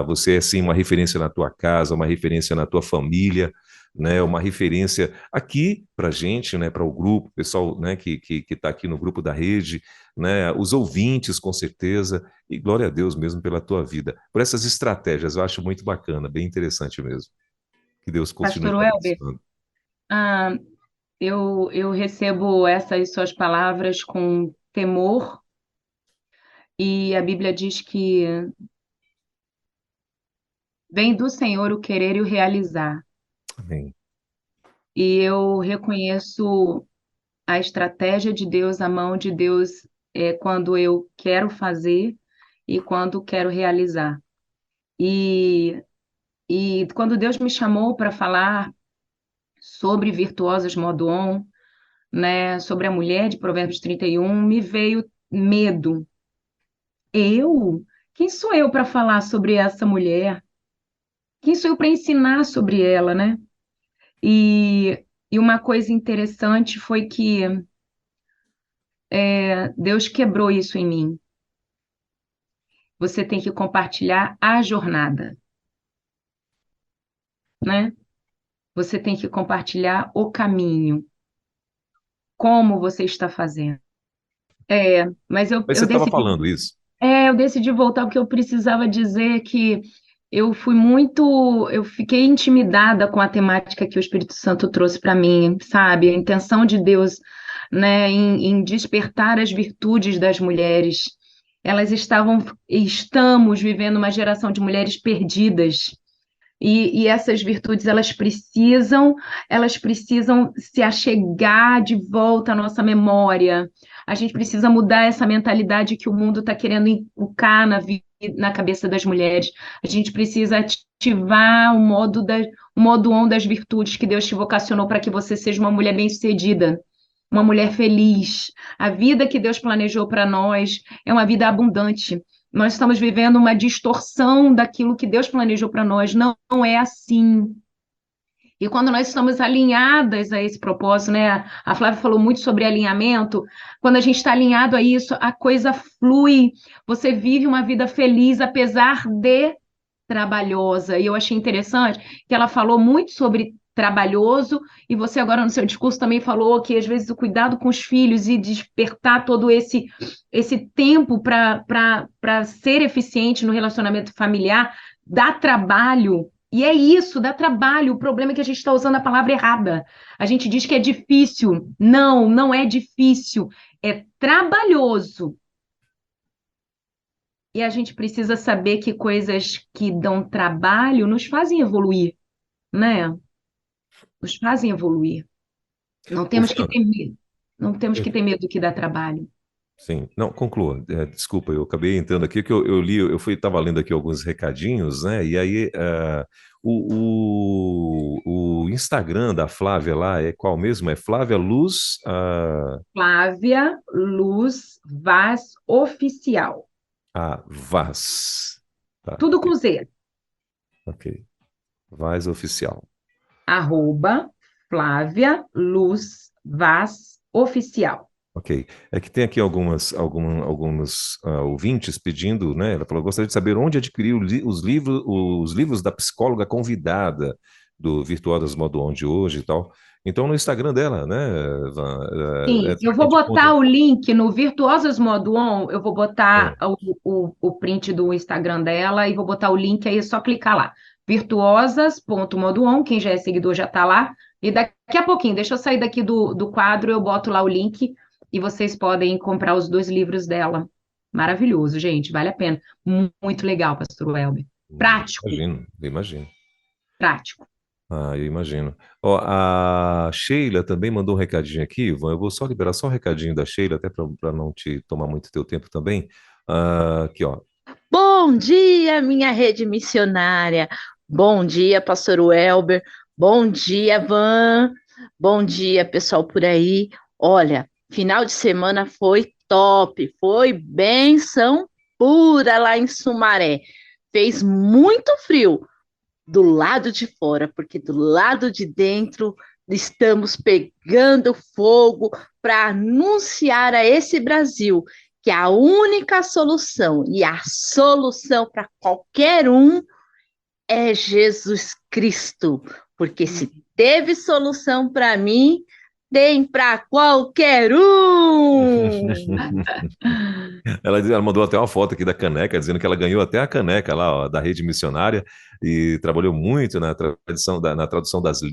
você é, sim, uma referência na tua casa, uma referência na tua família, né? Uma referência aqui para gente, né? Para o grupo, pessoal, né? Que está aqui no grupo da rede, né? Os ouvintes, com certeza. E glória a Deus mesmo pela tua vida. Por essas estratégias, eu acho muito bacana, bem interessante mesmo. Que Deus continue Pastor te Welber, abençoando. ah, eu recebo essas suas palavras com temor, e a Bíblia diz que vem do Senhor o querer e o realizar. Amém. E eu reconheço a estratégia de Deus, a mão de Deus, quando eu quero fazer e quando quero realizar. E, e quando Deus me chamou para falar sobre Virtuosas Modo On, né, sobre a mulher de Provérbios 31, me veio medo. Eu? Quem sou eu para falar sobre essa mulher? Quem sou eu para ensinar sobre ela, né? E uma coisa interessante foi que Deus quebrou isso em mim. Você tem que compartilhar a jornada, né? Você tem que compartilhar o caminho, como você está fazendo. Mas eu, Mas você eu estava decidi, falando isso? eu decidi voltar porque eu precisava dizer que eu fiquei intimidada com a temática que o Espírito Santo trouxe para mim, sabe? A intenção de Deus, né, em despertar as virtudes das mulheres. Estamos vivendo uma geração de mulheres perdidas. E essas virtudes, elas precisam se achegar de volta à nossa memória. A gente precisa mudar essa mentalidade que o mundo está querendo inculcar na cabeça das mulheres. A gente precisa ativar o modo on das virtudes que Deus te vocacionou para que você seja uma mulher bem-sucedida, uma mulher feliz. A vida que Deus planejou para nós é uma vida abundante. Nós estamos vivendo uma distorção daquilo que Deus planejou para nós. Não, não é assim. E quando nós estamos alinhadas a esse propósito, né? A Flávia falou muito sobre alinhamento. Quando a gente está alinhado a isso, a coisa flui. Você vive uma vida feliz, apesar de trabalhosa. E eu achei interessante que ela falou muito sobre trabalhoso, e você agora no seu discurso também falou que às vezes o cuidado com os filhos e despertar todo esse tempo para ser eficiente no relacionamento familiar dá trabalho. E é isso, dá trabalho. O problema é que a gente está usando a palavra errada. A gente diz que é difícil. Não, não é difícil. É trabalhoso. E a gente precisa saber que coisas que dão trabalho nos fazem evoluir, né? Nos fazem evoluir. Não Ô, temos que Fran, ter medo. Não temos é, que ter medo do que dá trabalho. sim, não, conclua. Desculpa, eu acabei entrando aqui que eu li, estava lendo aqui alguns recadinhos, né? E aí o Instagram da Flávia lá é qual mesmo? É Flávia Luz, Flávia Luz Vaz Oficial. Vaz. Tá, Tudo ok, com Z. ok. Vaz Oficial. @ Flávia Luz Vaz Oficial. Ok. É que tem aqui alguns ouvintes pedindo, né? Ela falou, gostaria de saber onde adquiriu os livros da psicóloga convidada do Virtuosas Modo On de hoje e tal. Então, no Instagram dela, né, Van, Sim, eu será que a vou gente encontra? botar o link no Virtuosas Modo On, eu vou botar Ah, o print do Instagram dela e vou botar o link aí, é só clicar lá. Virtuosas.modoon, quem já é seguidor já está lá. E daqui a pouquinho, deixa eu sair daqui do quadro, eu boto lá o link e vocês podem comprar os 2 livros dela. Maravilhoso, gente, vale a pena. Muito legal, Pastor Welber. Prático, imagino, eu imagino. prático. Eu imagino. Ó, a Sheila também mandou um recadinho aqui, Ivan. Eu vou só liberar só um recadinho da Sheila, até para não te tomar muito teu tempo também. Aqui, ó. Bom dia, minha rede missionária. Bom dia, pastor Welber. Bom dia, Van. Bom dia, pessoal por aí. Olha, final de semana foi top, foi bênção pura lá em Sumaré. Fez muito frio do lado de fora, porque do lado de dentro estamos pegando fogo para anunciar a esse Brasil que a única solução e a solução para qualquer um é Jesus Cristo, porque se teve solução para mim, tem para qualquer um. Ela mandou até uma foto aqui da caneca, dizendo que ela ganhou até a caneca lá, ó, da rede missionária e trabalhou muito na tradução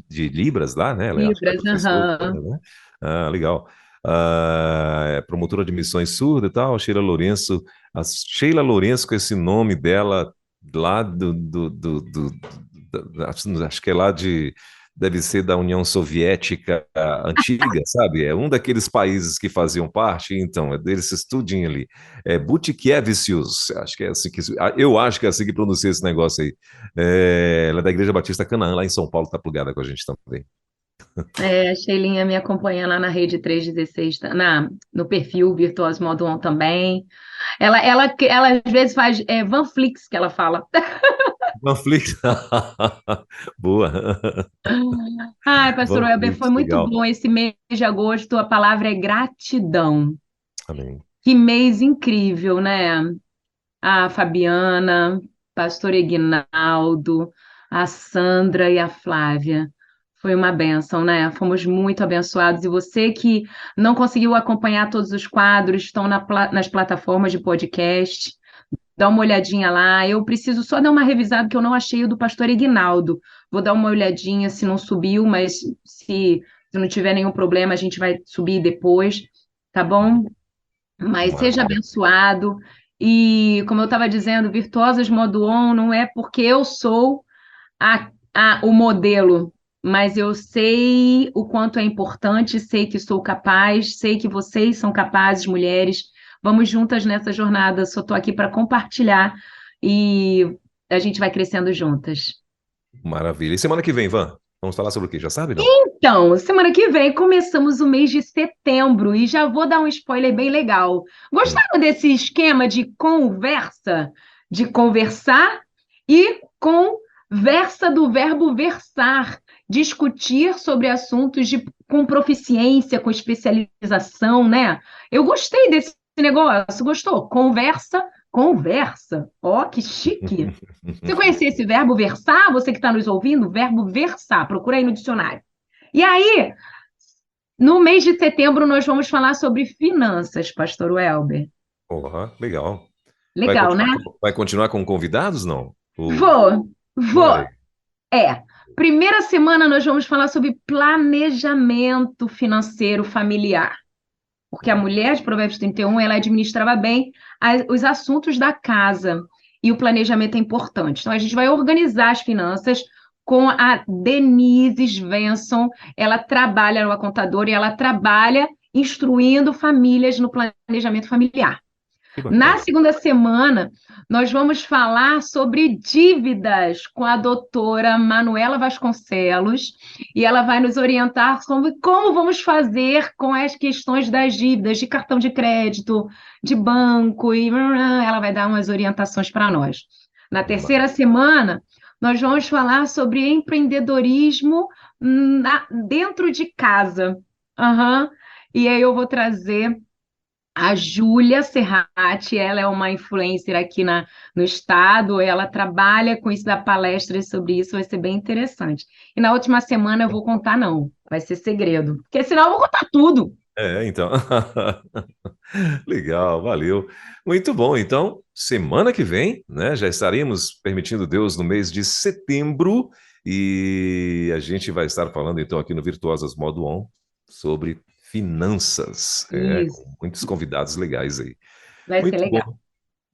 de Libras lá, né? Ela acho que é Libras, professora, né? Ah, legal. É promotora de missões surda e tal, a Sheila Lourenço com esse nome dela lá acho que é lá deve ser da União Soviética antiga, sabe? É um daqueles países que faziam parte, então, é desses tudinho ali. É Butikevicius, acho que é assim eu acho que é assim que pronuncia esse negócio aí. Ela é da Igreja Batista Canaã, lá em São Paulo, tá plugada com a gente também. A Sheilinha me acompanha lá na Rede 316, no perfil Virtuoso Modo On também. Ela às vezes faz Vanflix, que ela fala. Panflix. Boa. Ai, Pastor Welber, foi Panflix, muito legal. bom esse mês de agosto. A palavra é gratidão. Amém. Que mês incrível, né? A Fabiana, Pastor Eguinaldo, a Sandra e a Flávia. Foi uma bênção, né? Fomos muito abençoados. E você que não conseguiu acompanhar todos os quadros, estão nas plataformas de podcast. Dá uma olhadinha lá. Eu preciso só dar uma revisada, que eu não achei o do Pastor Eguinaldo. Vou dar uma olhadinha se não subiu, mas se não tiver nenhum problema, a gente vai subir depois, tá bom? Mas seja Maravilha. abençoado. E, como eu estava dizendo, Virtuosas Modo On não é porque eu sou o modelo, mas eu sei o quanto é importante, sei que sou capaz, sei que vocês são capazes, mulheres. Vamos juntas nessa jornada. Só estou aqui para compartilhar e a gente vai crescendo juntas. Maravilha. E semana que vem, Van? Vamos falar sobre o quê? Já sabe, não? Então, semana que vem começamos o mês de setembro e já vou dar um spoiler bem legal. Hum. Gostaram desse esquema de conversa, de conversar e conversa do verbo versar, discutir sobre assuntos com proficiência, com especialização, né? Eu gostei desse negócio, gostou? Conversa, conversa. Ó, que chique. Você conhecia esse verbo versar? Você que está nos ouvindo, verbo versar, procura aí no dicionário. E aí, no mês de setembro, nós vamos falar sobre finanças, Pastor Welber. Porra, legal. Legal, né? Vai continuar com convidados, não? Vou. Olha aí. Primeira semana nós vamos falar sobre planejamento financeiro familiar. Porque a mulher de Provérbios 31, ela administrava bem os assuntos da casa. E o planejamento é importante. Então, a gente vai organizar as finanças com a Denise Svensson. Ela trabalha, ela é uma contadora, e ela trabalha instruindo famílias no planejamento familiar. Na segunda semana, nós vamos falar sobre dívidas com a doutora Manuela Vasconcelos, e ela vai nos orientar sobre como vamos fazer com as questões das dívidas de cartão de crédito, de banco, e ela vai dar umas orientações para nós. Na terceira semana, nós vamos falar sobre empreendedorismo dentro de casa. E aí eu vou trazer a Júlia Serrati. Ela é uma influencer aqui no estado, ela trabalha com isso, dá palestras sobre isso, vai ser bem interessante. E na última semana eu vou contar, não, vai ser segredo, porque senão eu vou contar tudo. Então. Legal, valeu. Muito bom. Então, semana que vem, né, já estaremos, permitindo Deus, no mês de setembro, e a gente vai estar falando, então, aqui no Virtuosas Modo On, sobre finanças, com muitos convidados legais aí. Vai Muito ser legal. bom.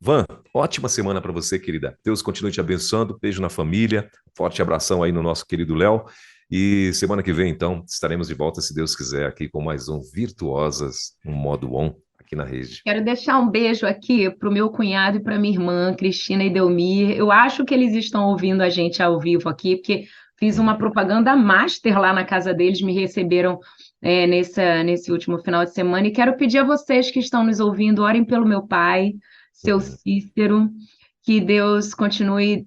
Van, ótima semana para você, querida. Deus continue te abençoando. Beijo na família. Forte abração aí no nosso querido Léo. E semana que vem, então, estaremos de volta, se Deus quiser, aqui com mais um Virtuosas, um Modo On, aqui na rede. Quero deixar um beijo aqui para o meu cunhado e para minha irmã, Cristina e Delmir. Eu acho que eles estão ouvindo a gente ao vivo aqui, porque fiz uma propaganda master lá na casa deles, me receberam nesse último final de semana. E quero pedir a vocês que estão nos ouvindo, orem pelo meu pai, seu Cícero, que Deus continue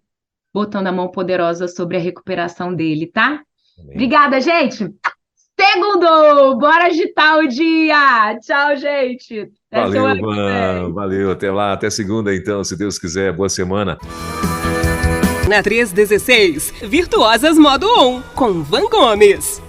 botando a mão poderosa sobre a recuperação dele, tá? Amém. Obrigada, gente! Segundo! Valeu! Bora agitar o dia! Tchau, gente! Até Valeu, semana que Van. vem. Valeu. Até lá, até segunda, então, se Deus quiser. Boa semana. Na 316, Virtuosas Modo On, com Van Gomes.